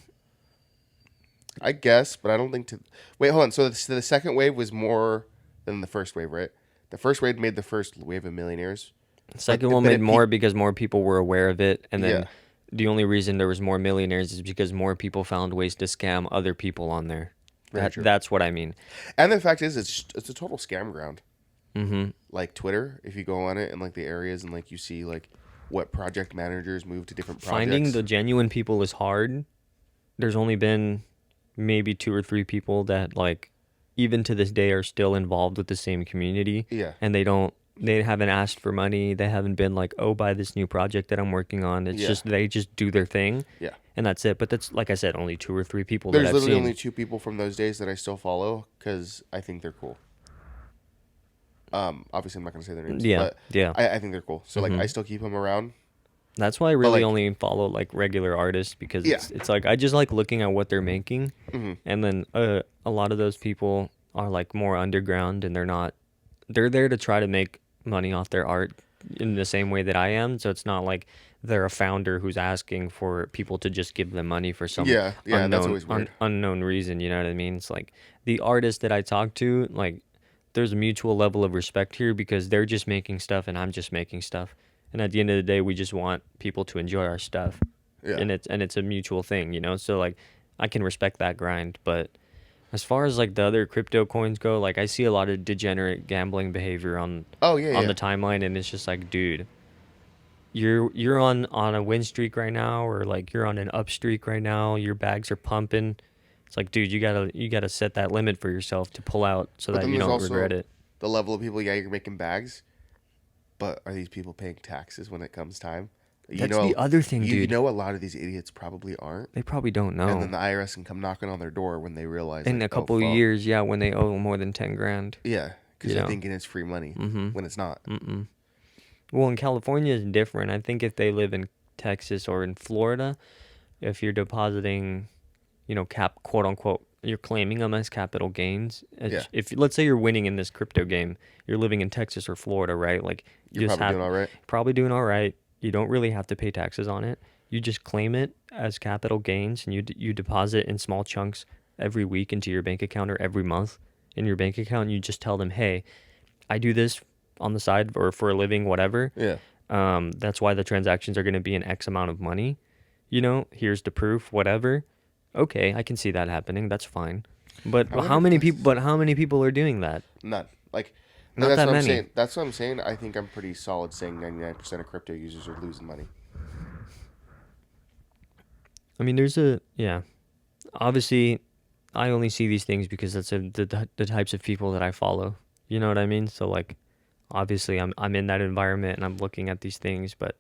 I guess, but I don't think to. Wait, hold on. So the second wave was more than the first wave, right? The first wave made the first wave of millionaires. Second But- one but made it more because more people were aware of it, and then Yeah. the only reason there was more millionaires is because more people found ways to scam other people on there. Very true. That's what I mean. And the fact is, it's a total scam ground. Mm-hmm. Like Twitter, if you go on it and like the areas and like you see like what project managers move to different projects. Finding the genuine people is hard. There's only been maybe 2 or 3 people that like even to this day are still involved with the same community. Yeah. And they haven't asked for money. They haven't been like, oh, buy this new project that I'm working on. It's Yeah. just they just do their thing. Yeah. And that's it. But that's, like I said, only 2 or 3 people There's that I've literally seen. only 2 people from those days that I still follow because I think they're cool. Obviously I'm not gonna say their names. Yeah, But yeah. I think they're cool. So like Mhm. I still keep them around. That's why I really like- only follow like regular artists because Yeah. it's like I just like looking at what they're making, Mhm. and then a lot of those people are like more underground and they're there to try to make money off their art in the same way that I am. So it's not like they're a founder who's asking for people to just give them money for some Yeah, that's always weird. unknown reason. You know what I mean? It's like the artists that I talk to, like there's a mutual level of respect here because they're just making stuff and I'm just making stuff. And at the end of the day, we just want people to enjoy our stuff. Yeah. And it's a mutual thing, you know? So like I can respect that grind, but As far as like the other crypto coins go, like I see a lot of degenerate gambling behavior Oh yeah, on yeah. the timeline, and it's just like, dude, you're on a win streak right now, or like you're on an up streak right now. Your bags are pumping. It's like, dude, you gotta set that limit for yourself to pull out so But that then you there's don't regret also it. the level of people. Yeah, you're making bags, but are these people paying taxes when it comes time? You That's the know, other thing, you dude. know, a lot of these idiots probably aren't. They probably don't And then know. the IRS can come knocking on their door when they realize, In like, a oh couple of fuck, years, yeah, when they owe more than 10 grand, yeah, because you they're know. thinking it's free money when it's not. Well, in California is different. I think if they live in Texas or in Florida, if you're depositing, quote unquote, you're claiming them as capital gains. Yeah, If let's say you're winning in this crypto game, you're living in Texas or Florida, right? Like you're you just probably have doing all right. probably doing all right. You don't really have to pay taxes on it. You just claim it as capital gains, and you deposit in small chunks every week into your bank account or every month in your bank account. And you just tell them, hey, I do this on the side or for a living, whatever. Yeah, That's why the transactions are going to be an X amount of money. Here's the proof, whatever. Okay, I can see that happening. That's fine. But I wonder how if many that's people? But how many people are doing that? none. Like, Not that's that what I'm many. saying. That's what I'm saying. I think I'm pretty solid saying 99% of crypto users are losing money. I mean, yeah. Obviously, I only see these things because that's the types of people that I follow. You know what I mean? So like, obviously, I'm in that environment and I'm looking at these things. But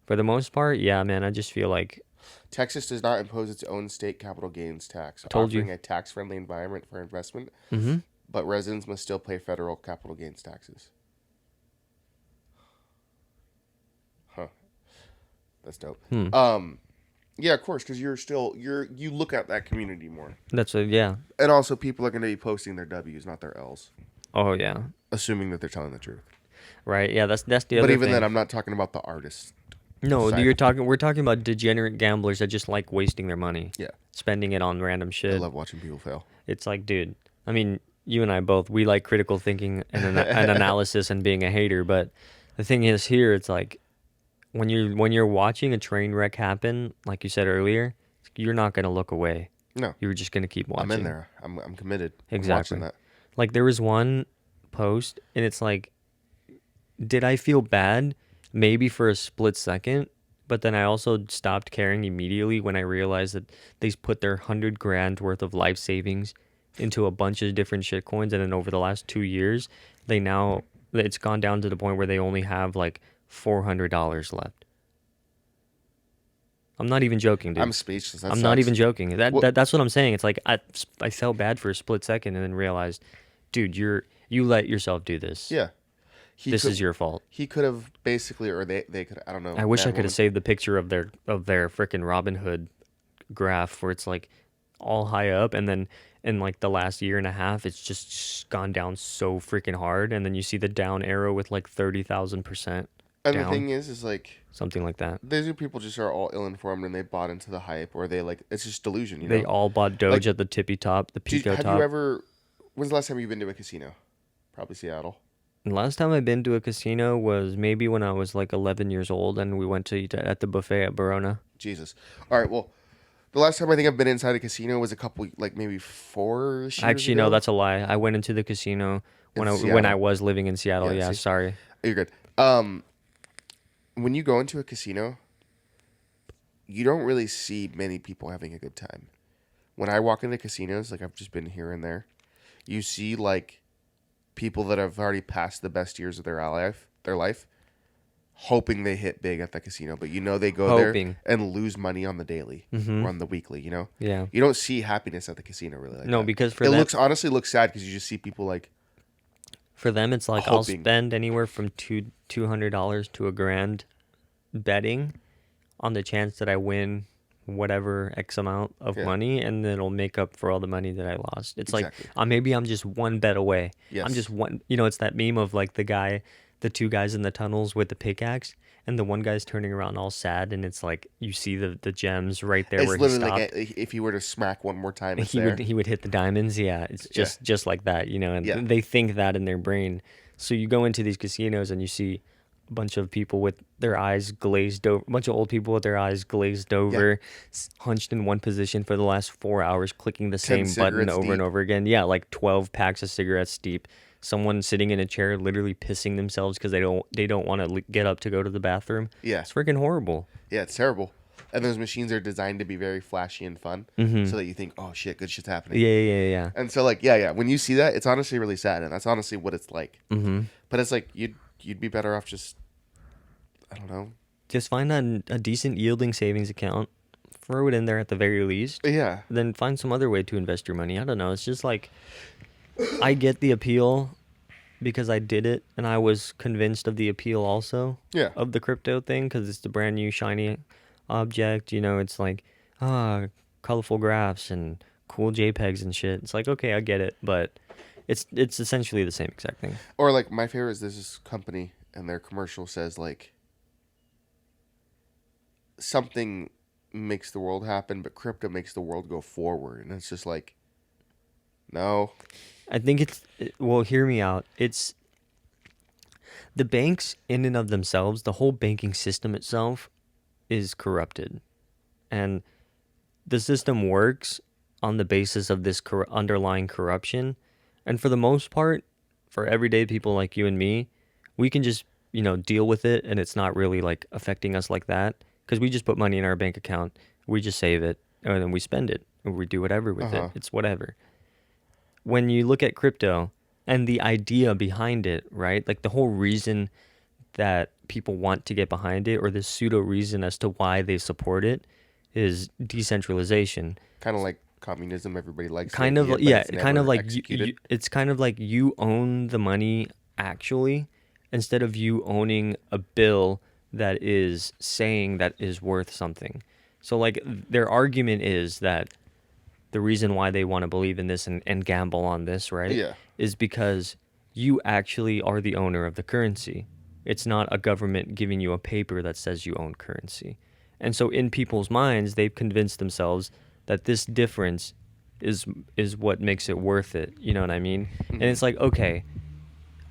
for the most part, yeah, man, I just feel like Texas does not impose its own state capital gains tax, told you. offering a tax-friendly environment for investment, Mm-hmm. but residents must still pay federal capital gains taxes. Huh. That's dope. Hmm. Yeah, of course, because you look at that community more, Yeah. and also people are going to be posting their W's, not their L's, Oh yeah. assuming that they're telling the truth. Right. Yeah. That's the But other even thing. then, I'm not talking about the artists. No, side. we're talking about degenerate gamblers that just like wasting their money, Yeah, spending it on random I shit. love watching people fail. It's like, dude, I mean, you and I both, we like critical thinking and an analysis and being a hater, but the thing is here, it's like when you're watching a train wreck happen, like you said earlier, you're not going to look away. No, You're just going to keep watching. I'm in there. I'm committed. Exactly. I'm watching that. Like there was one post and it's like, did I feel bad? Maybe for a split second, but then I also stopped caring immediately when I realized that they put their 100 grand worth of life savings into a bunch of different shit coins, and then over the last 2 years, it's gone down to the point where they only have like $400 left. I'm not even joking, dude. I'm speechless. That I'm not sucks. even joking. Well- That's what I'm saying. It's like I felt bad for a split second and then realized, dude, you let yourself do this. Yeah. This is your fault. He could have basically, or they could. I don't know. I wish I man, could woman. have saved the picture of their freaking Robin Hood graph where it's like all high up, and then in like the last year and a half, it's just gone down so freaking hard, and then you see the down arrow with like 30,000% And down, the thing is like something like that. these are people just are all ill-informed and they bought into the hype, or they like it's just delusion. You know. They all bought Doge Like, at the tippy top, the Pico have top. you ever? When's the last time you've been to a casino? Probably Seattle. And last time I've been to a casino was maybe when I was like 11 years old, and we went to eat at the buffet at Barona. Jesus. All right. Well, the last time I think I've been inside a casino was a couple, like maybe 4 years Actually, ago. no, that's a lie. I went into the casino when In when Seattle? I was living in Seattle. Yeah, Yeah, see? sorry. You're good. When you go into a casino, you don't really see many people having a good time. When I walk into casinos, like I've just been here and there, you see like people that have already passed the best years of their life, hoping they hit big at the casino, but they go Hoping. there and lose money on the daily or on the weekly. Yeah. You don't see happiness at the casino really like No, that. because for it them, honestly looks sad because you just see people like for them, it's like I'll hoping. spend anywhere from $200 to $1,000 betting on the chance that I win whatever X amount of Yeah. money, and then it'll make up for all the money that I lost. It's Exactly. like maybe I'm just one bet away. Yes. I'm just one. It's that meme of like the two guys in the tunnels with the pickaxe, and the one guy's turning around all sad, and it's like you see the gems right there it's where he literally stopped. like if he were to smack one more time, it's he there. would hit the diamonds. Yeah, it's just like that, and Yeah. they think that in their brain. So you go into these casinos and you see a bunch of people with their eyes glazed over, a bunch of old people with their eyes glazed Yeah. over, hunched in one position for the last 4 hours, clicking the 10 same button cigarettes over and deep. over again. Yeah, like 12 packs of cigarettes deep. Someone sitting in a chair, literally pissing themselves because they don't want to get up to go to the bathroom. Yeah. It's freaking horrible. Yeah, it's terrible. And those machines are designed to be very flashy and fun, so that you think, oh shit, good shit's happening. Yeah, yeah, yeah. And so like, yeah, when you see that, it's honestly really sad, and that's honestly what it's like. But it's like you'd be better off just, I don't know. Just find a decent yielding savings account, throw it in there at the very least. Yeah. Then find some other way to invest your money. I don't know. It's just like, I get the appeal because I did it, and I was convinced of the appeal also. Yeah. Of the crypto thing, because it's the brand new shiny object. You know, it's like colorful graphs and cool JPEGs and shit. It's like, okay, I get it, but it's essentially the same exact thing. Or like my favorite is there's this company and their commercial says like something makes the world happen, but crypto makes the world go forward, and it's just like, no. I think well, hear me out. It's the banks in and of themselves, the whole banking system itself is corrupted. And the system works on the basis of this underlying corruption. And for the most part, for everyday people like you and me, we can just, deal with it, and it's not really like affecting us like that, because we just put money in our bank account, we just save it, and then we spend it, or we do whatever with it. It's whatever. When you look at crypto and the idea behind it, right? Like the whole reason that people want to get behind it, or the pseudo reason as to why they support it, is decentralization. Kind of like communism, everybody likes the Kind of, idea, but yeah, it's kind of never like executed. it's kind of like you own the money actually, instead of you owning a bill that is saying that is worth something. So like their argument is that the reason why they want to believe in this and gamble on this, right? Yeah. Is because you actually are the owner of the currency. It's not a government giving you a paper that says you own currency. And so in people's minds, they've convinced themselves that this difference is what makes it worth it. You know what I mean? And it's like, okay,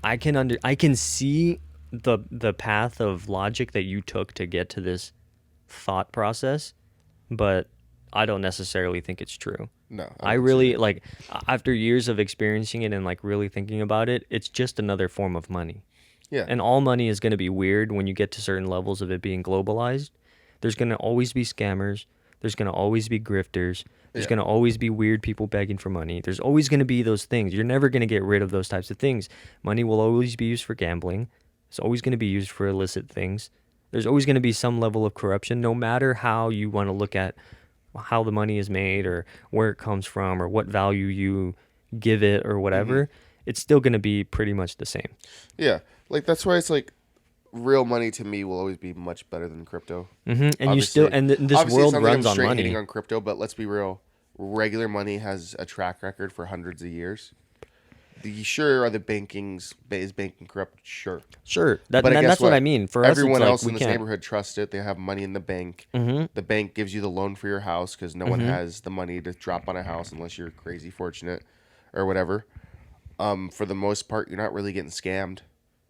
I can see the path of logic that you took to get to this thought process, but I don't necessarily think it's true. No, I don't see really it. like, after years of experiencing it and like really thinking about it, it's just another form of money. Yeah. And all money is going to be weird when you get to certain levels of it being globalized. There's going to always be scammers. There's going to always be grifters. There's Yeah. going to always be weird people begging for money. There's always going to be those things. You're never going to get rid of those types of things. Money will always be used for gambling. It's always going to be used for illicit things. There's always going to be some level of corruption, no matter how you want to look at how the money is made, or where it comes from, or what value you give it, or whatever. It's still going to be pretty much the same. Yeah. Like that's why it's like real money to me will always be much better than crypto. And you Obviously- still, and this obviously it world sounds like runs I'm on straight money. hating on crypto, but let's be real. Regular money has a track record for hundreds of years. Sure, are the is banking corrupt? Sure. Sure, But and guess that's what I mean. For everyone us, it's else like in we this can't. neighborhood trusts it. They have money in the bank. The bank gives you the loan for your house because no one has the money to drop on a house unless you're crazy fortunate or whatever. For the most part, you're not really getting scammed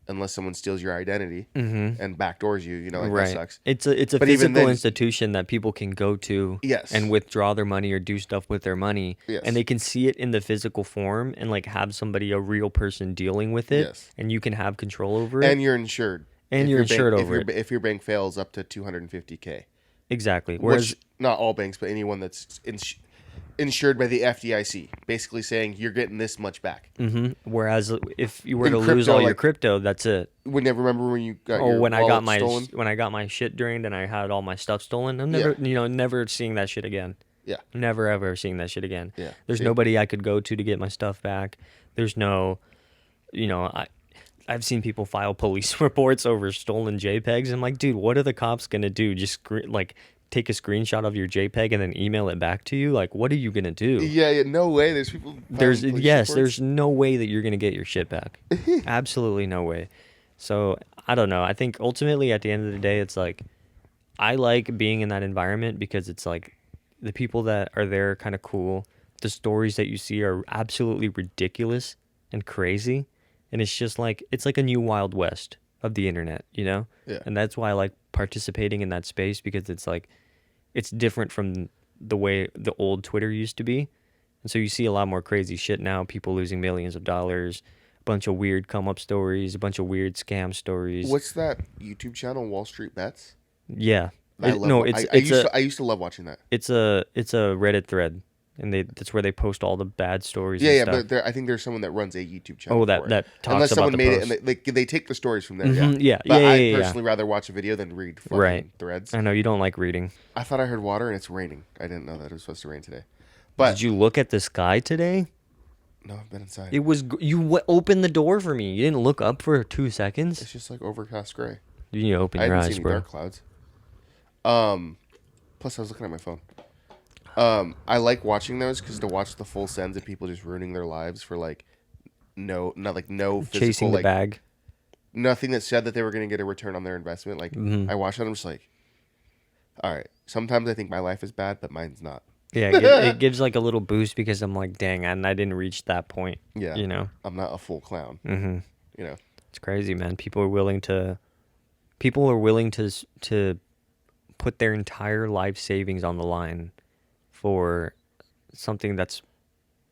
unless someone steals your identity and backdoors you. You know, like that Right. sucks. It's a But even physical then- institution that people can go to, Yes. and withdraw their money or do stuff with their money. Yes. And they can see it in the physical form and like have somebody, a real person, dealing with it. Yes. And you can have control over it. And you're insured. And If you're your bank- insured if over your, it. If your bank fails, up to 250K. Exactly. Whereas Which not all banks, but anyone that's insured by the FDIC, basically saying you're getting this much back. whereas if you were In to lose crypto, all your like- crypto, that's it. Remember when you got Or your when I got wallet my stolen? when I got my shit drained and I had all my stuff stolen, I'm never never seeing that shit again. Yeah. Never ever seeing that shit again. Yeah. There's See? nobody I could go to get my stuff back. There's no, I've seen people file police reports over stolen JPEGs. I'm like, dude, what are the cops gonna do? Just take a screenshot of your JPEG and then email it back to you? Like, what are you gonna do? Yeah, no way. There's people. There's filing police yes, reports. there's no way that you're gonna get your shit back. Absolutely no way. So I don't know. I think ultimately at the end of the day, it's like I like being in that environment because it's like the people that are there are kind of cool. The stories that you see are absolutely ridiculous and crazy, and it's just like it's like a new Wild West of the internet, you know? Yeah. And that's why I like participating in that space, because it's like it's different from the way the old Twitter used to be. And so you see a lot more crazy shit now, people losing millions of dollars, a bunch of weird come up stories, a bunch of weird scam stories. What's that YouTube channel, Wall Street Bets? Yeah. I love. No, I used to love watching that. it's a Reddit thread, and that's where they post all the bad stories Yeah, and yeah, stuff. but I think there's someone that runs a YouTube channel Oh, that for it. that talks Unless about someone the made post. it and they take the stories from there. Yeah, Mhm, yeah, But yeah, I yeah, yeah. personally rather watch a video than read fucking Right. threads. I know you don't like reading. I thought I heard water and it's raining. I didn't know that it was supposed to rain today. But Did you look at the sky today? no, I've been inside. It was you opened the door for me. You didn't look up for 2 seconds. It's just like overcast gray. You need to open I your didn't see eyes, any bro. dark clouds. Plus I was looking at my phone. I like watching those because to watch the full sends of people just ruining their lives for like no physical Chasing the like bag. nothing that said that they were going to get a return on their investment. Like Mm-hmm. I watch that, I'm just like, all right. Sometimes I think my life is bad, but mine's not. Yeah, it gives like a little boost because I'm like, dang, and I didn't reach that point. Yeah, You know, I'm not a full clown. mm-hmm. You know, It's crazy, man. People are willing to to put their entire life savings on the line for something that's,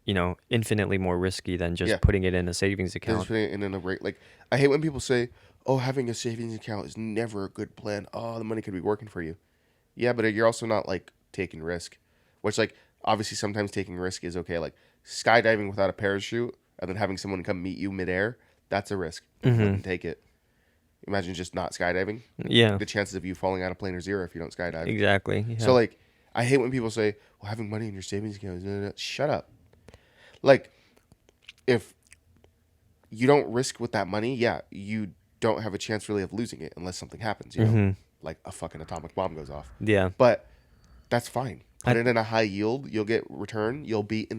you know, infinitely more risky than just Yeah. putting it in a savings they're account. just putting it in a rate. Like I hate when people say, "Oh, having a savings account is never a good plan. Oh, the money could be working for you." Yeah, but you're also not like taking risk, which like obviously sometimes taking risk is okay. Like skydiving without a parachute and then having someone come meet you midair, that's a risk. Wouldn't take it. Imagine just not skydiving. Yeah, The chances of you falling out of plane are zero if you don't skydive. exactly. Yeah. So like, I hate when people say, "Well, having money in your savings account is shut up." Like, if you don't risk with that money, yeah, you don't have a chance really of losing it unless something happens. You know, like a fucking atomic bomb goes off. yeah, But that's fine. Put it in a high yield. You'll get return. You'll beat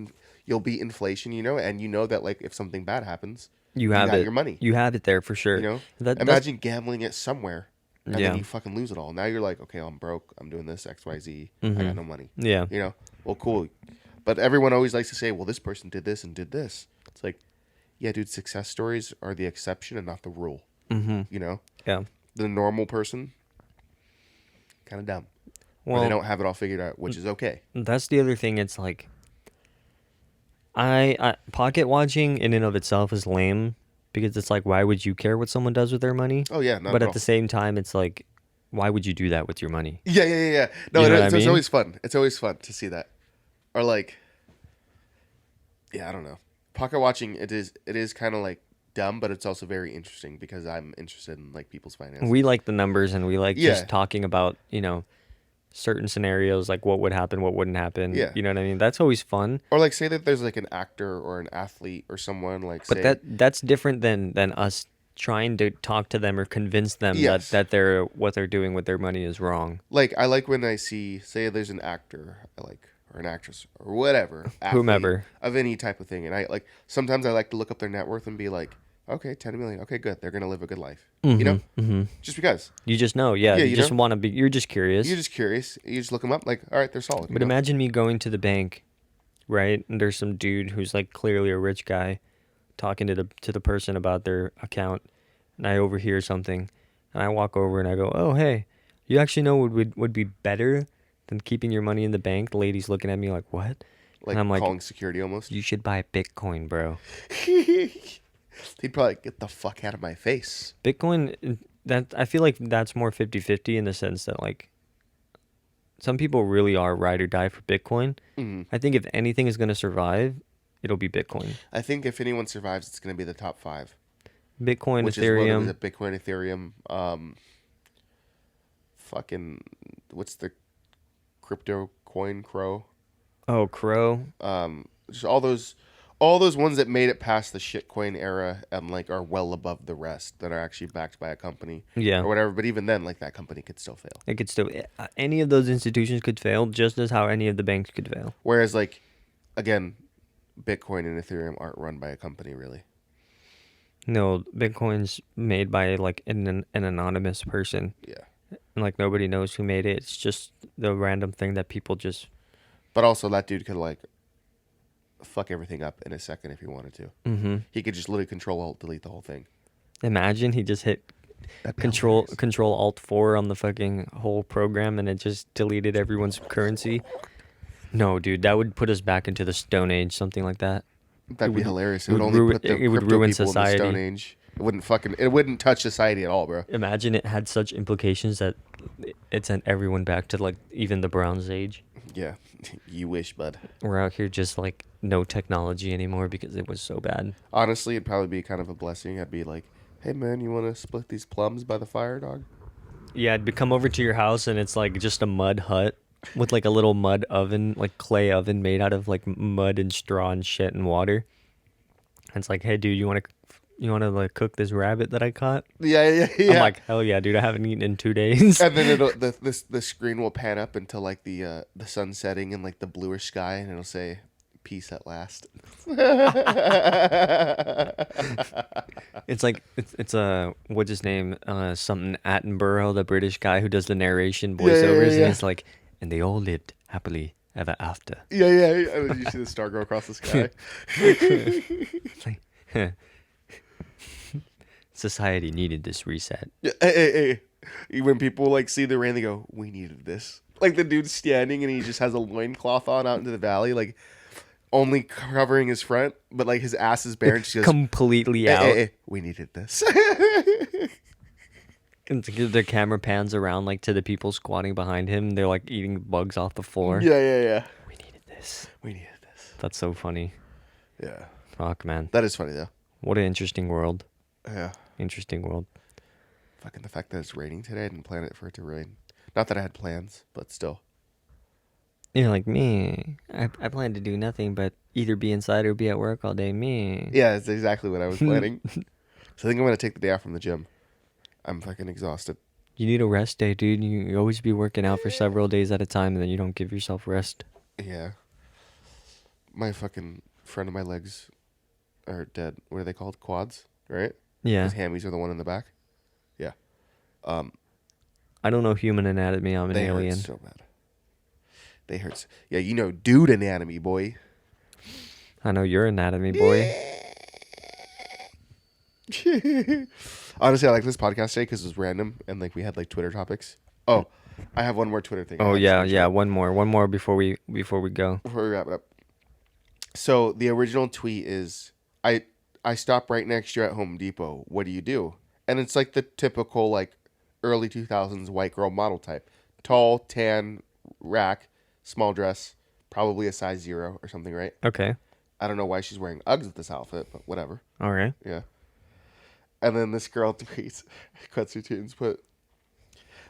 inflation. You know, and you know that like if something bad happens, you have got it. your money. You have it there for sure. You know, That's imagine gambling it somewhere, and Yeah. then you fucking lose it all. Now you're like, okay, I'm broke. I'm doing this X Y Z. I got no money. yeah. You know, well, cool. But everyone always likes to say, well, this person did this and did this. It's like, yeah, dude, success stories are the exception and not the rule. Mm-hmm. You know, Yeah. the normal person, kind of dumb. Or Well, they don't have it all figured out, which is okay. that's the other thing. It's like, I pocket watching in and of itself is lame, because it's like, why would you care what someone does with their money? Oh, yeah, not But at at all. the same time, it's like, why would you do that with your money? Yeah. No, You know what it's I mean? always fun. It's always fun to see that. Or like, yeah, I don't know. Pocket watching, it is kind of like dumb, but it's also very interesting because I'm interested in like people's finances. We like the numbers, and we like Yeah. just talking about, you know, certain scenarios, like what would happen, what wouldn't happen. Yeah. You know what I mean? That's always fun. Or like say that there's like an actor or an athlete or someone like But say that's different than us trying to talk to them or convince them Yes. that they're what they're doing with their money is wrong. like I like when I see say there's an actor I like or an actress or whatever athlete Whomever. of any type of thing, and I like sometimes I like to look up their net worth and be like, okay, 10 million, okay, good, they're gonna live a good life, you know, just because You just know, yeah. Yeah, you you just know? want to be. You're just curious. you're just curious, you just look them up, like all right, they're solid. you But know? imagine me going to the bank, right? And there's some dude who's like clearly a rich guy talking to the person about their account, and I overhear something, and I walk over and I go, "Oh, hey, you actually know what would be better than keeping your money in the bank?" The lady's looking at me like, "What?" like and I'm like, calling security almost. "You should buy Bitcoin, bro. He'd probably get the fuck out of my face. Bitcoin, that I feel like that's more 50-50 in the sense that like some people really are ride or die for Bitcoin. I think if anything is going to survive, it'll be Bitcoin. I think if anyone survives, it's going to be the top 5, Bitcoin, which is what Ethereum. is it? Bitcoin, Ethereum, fucking what's the crypto coin crow? Oh, Crow. Just all those ones that made it past the shitcoin era and like are well above the rest that are actually backed by a company, Yeah. or whatever. But even then, like that company could still fail. It could still, any of those institutions could fail just as how any of the banks could fail. Whereas, like, again, Bitcoin and Ethereum aren't run by a company really. No, Bitcoin's made by like an anonymous person, Yeah, and like nobody knows who made it. It's just the random thing that people just. but also that dude could like fuck everything up in a second if he wanted to. Mm-hmm. He could just literally control alt delete the whole thing. Imagine he just hit That'd be control hilarious. control alt 4 on the fucking whole program and it just deleted everyone's currency. No, dude, that would put us back into the Stone Age, something like that. That'd be hilarious. It It would would only ruin put the it would crypto ruin people in the Stone society. Age. It wouldn't touch society at all, bro. Imagine it had such implications that it sent everyone back to like even the Bronze Age. Yeah, you wish, bud. We're out here just like no technology anymore because it was so bad. Honestly, it'd probably be kind of a blessing. I'd be like, hey man, you want to split these plums by the fire, dog? Yeah, I'd come over to your house and it's like just a mud hut with like a little mud oven, like clay oven made out of like mud and straw and shit and water. And it's like, hey, dude, you want to like cook this rabbit that I caught? Yeah. I'm like, hell yeah, dude, I haven't eaten in 2 days. And then the screen will pan up until like the sun setting and like the bluish sky, and it'll say, "Peace at last." It's like it's what's his name? Something Attenborough, the British guy who does the narration voiceovers, yeah. and it's like, and they all lived happily ever after. Yeah. And then you see the star go across the sky. It's like, society needed this reset. Yeah, hey. When people like see the rain, they go, "We needed this." Like the dude's standing and he just has a loincloth on out into the valley, like only covering his front, but like his ass is bare, and she goes, Completely out. Hey, we needed this. And the camera pans around like to the people squatting behind him. They're like eating bugs off the floor. Yeah. We needed this. We needed this. That's so funny. Yeah. Fuck, man. That is funny though. What an interesting world. Yeah. Interesting world. Fucking the fact that it's raining today, I didn't plan it for it to rain. Not that I had plans, but still. You're like, me. I plan to do nothing but either be inside or be at work all day. Me. Yeah, it's exactly what I was planning. So I think I'm gonna take the day off from the gym. I'm fucking exhausted. You need a rest day, dude. You always be working out for several days at a time and then you don't give yourself rest. Yeah. My fucking front of my legs are dead. What are they called? Quads, right? Yeah. His hammies are the one in the back. Yeah. I don't know human anatomy. I'm an They alien. hurt so bad. They hurt. Yeah, you know dude anatomy, boy. I know your anatomy, boy. Honestly, I like this podcast today because it was random and like we had like Twitter topics. Oh, I have one more Twitter thing. Oh yeah. One more before we go. Before we wrap it up. So the original tweet is, I stop right next to you at Home Depot. What do you do? And it's like the typical like early 2000s white girl model type. Tall, tan, rack, small dress, probably a size 0 or something, right? Okay. I don't know why she's wearing Uggs with this outfit, but whatever. All right. Yeah. And then this girl tweets, cuts her tunes, put,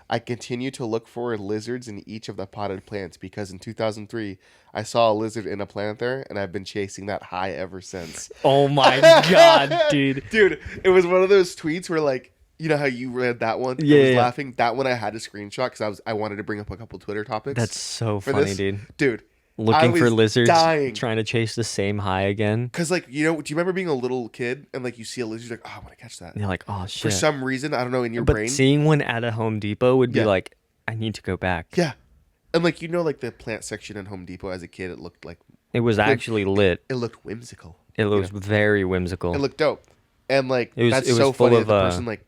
I continue to look for lizards in each of the potted plants because in 2003, I saw a lizard in a plant there, and I've been chasing that high ever since. Oh my god, dude. Dude, it was one of those tweets where, like, you know how you read that one? Yeah, I was yeah. laughing. That one I had to screenshot because I wanted to bring up a couple Twitter topics. That's so for funny, this. dude. Dude. Looking for was lizards, dying. trying to chase the same high again. Because, like, you know, do you remember being a little kid and, like, you see a lizard, you're like, oh, I want to catch that. And you're like, oh shit. For some reason, I don't know, in your but brain. seeing one at a Home Depot would be Yeah. like, I need to go back. Yeah. And, like, you know, like, the plant section in Home Depot as a kid, it looked like, It was actually lit. it looked whimsical. It was very whimsical. It looked dope. And, like, It was- that's it was so full funny of, that the person, like,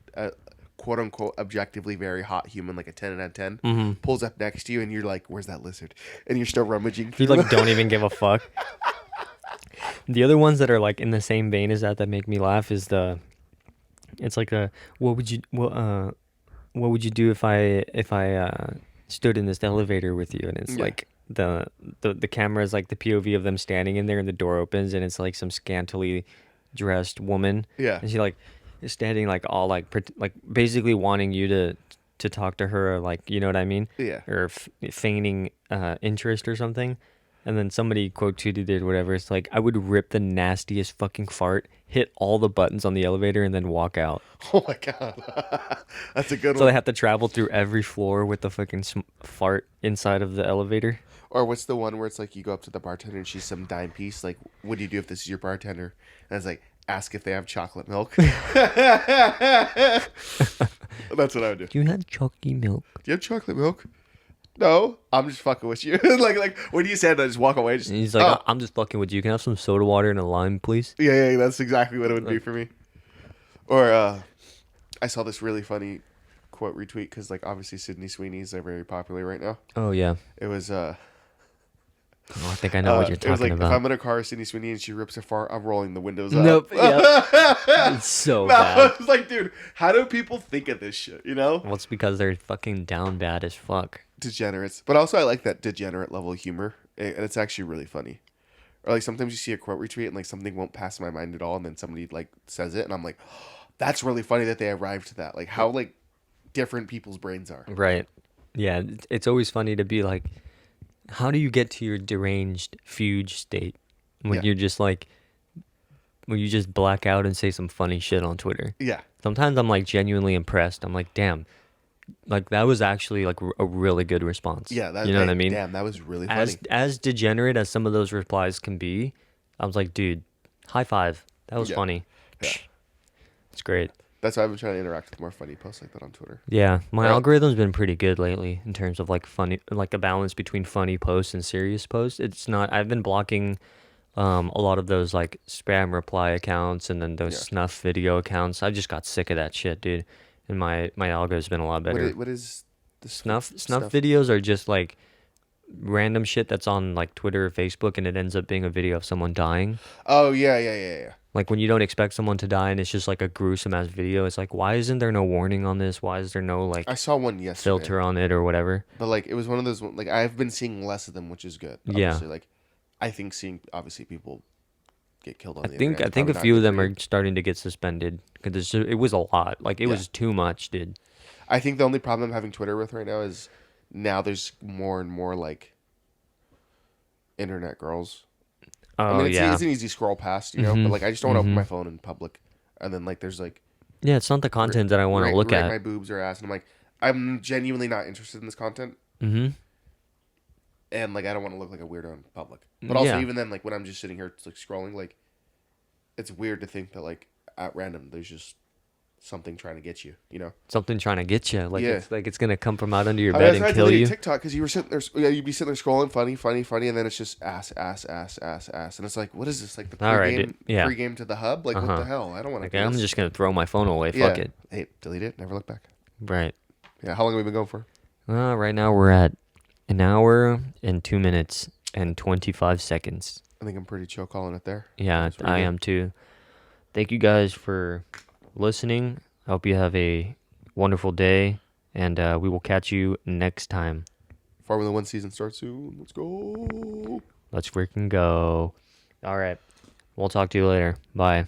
quote unquote, objectively very hot human, like a 10 out of 10, Mm-hmm. pulls up next to you and you're like, where's that lizard? And you're still rummaging You through like don't even give a fuck. The other ones that are like in the same vein as that make me laugh is it's like what would you do if I stood in this elevator with you, and it's Yeah. like the camera is like the POV of them standing in there and the door opens and it's like some scantily dressed woman. Yeah. And she like is standing like all like basically wanting you to talk to her, or like, you know what I mean? Yeah. Or feigning interest or something. And then somebody quote tweeted it or whatever. It's like, I would rip the nastiest fucking fart, hit all the buttons on the elevator, and then walk out. Oh my God. That's a good So one. they have to travel through every floor with the fucking fart inside of the elevator. Or what's the one where it's like you go up to the bartender and she's some dime piece? Like, what do you do if this is your bartender? And it's like, ask if they have chocolate milk. That's what I would do. Do you have chalky milk? Do you have chocolate milk? No, I'm just fucking with you. like when you said that, just walk away. Just, And he's like, oh. I'm just fucking with you. Can I have some soda water and a lime, please? Yeah, that's exactly what it would be for me. Or I saw this really funny quote retweet because, like, obviously Sydney Sweeney's are very popular right now. Oh yeah. It was Oh, I think I know what you're it was talking like, if about. I'm in a car, Sydney Sweeney, and she rips a fart, I'm rolling the windows up. Nope. Yep. It's so I bad. was like, dude, how do people think of this shit? You know, Well, it's because they're fucking down bad as fuck. degenerates. But also, I like that degenerate level of humor, and it's actually really funny. Or like sometimes you see a quote retweet and like something won't pass my mind at all, and then somebody like says it, and I'm like, that's really funny that they arrived to that. Like how like different people's brains are. Right. Yeah, it's always funny to be like, how do you get to your deranged fugue state when Yeah. you're just like, when you just black out and say some funny shit on Twitter? Yeah. Sometimes I'm like genuinely impressed. I'm like, damn, like that was actually like a really good response. Yeah, that, you know what I hey, mean? damn, that was really funny. As degenerate as some of those replies can be, I was like, dude, high five. That was Yeah. funny. Yeah. It's great. That's why I've been trying to interact with more funny posts like that on Twitter. Yeah, my Yeah. algorithm's been pretty good lately in terms of like funny, like a balance between funny posts and serious posts. It's not. I've been blocking a lot of those like spam reply accounts and then those Yeah. snuff video accounts. I just got sick of that shit, dude. And my algo's been a lot better. What is the Snuff videos are just like random shit that's on like Twitter or Facebook, and it ends up being a video of someone dying. Oh yeah. Like when you don't expect someone to die and it's just like a gruesome ass video. It's like, why isn't there no warning on this? Why is there no like I saw one yesterday. filter on it or whatever? But like it was one of those like I've been seeing less of them, which is good. Yeah. Obviously, like I think seeing obviously people get killed on I the think internet. I is think a probably not few of good them for you. are starting to get suspended because it was a lot. Like it Yeah. was too much, dude. I think the only problem I'm having Twitter with right now is now there's more and more like internet girls. Oh I mean, yeah, it's an easy scroll past, you know. Mhm. But like, I just don't want to open Mhm. my phone in public, and then like, there's like yeah. It's not the content that I want to look rate at. my boobs or ass, and I'm like, I'm genuinely not interested in this content, Mm-hmm. and like, I don't want to look like a weirdo in public. But also, Yeah. even then, like when I'm just sitting here like scrolling, like it's weird to think that like at random there's just something trying to get you, you know. Something trying to get you. Like Yeah. it's like it's gonna come from out under your I bed mean, and I kill deleted you. TikTok because you were sitting there. Yeah, you'd be sitting there scrolling, funny, and then it's just ass, and it's like, what is this? Like the All right, pregame, dude. Yeah. pregame to the hub? Like what Uh-huh. the hell? I don't want to. Like do I'm this. just gonna throw my phone away. Yeah. Fuck it. Hey, delete it. Never look back. Right. Yeah. How long have we been going for? Right now we're at an hour and 2 minutes and 25 seconds. I think I'm pretty chill calling it there. Yeah, That's pretty I good. am too. Thank you guys for listening. I hope you have a wonderful day, and we will catch you next time. Formula One season starts soon. Let's go. Let's freaking go. All right. We'll talk to you later. Bye.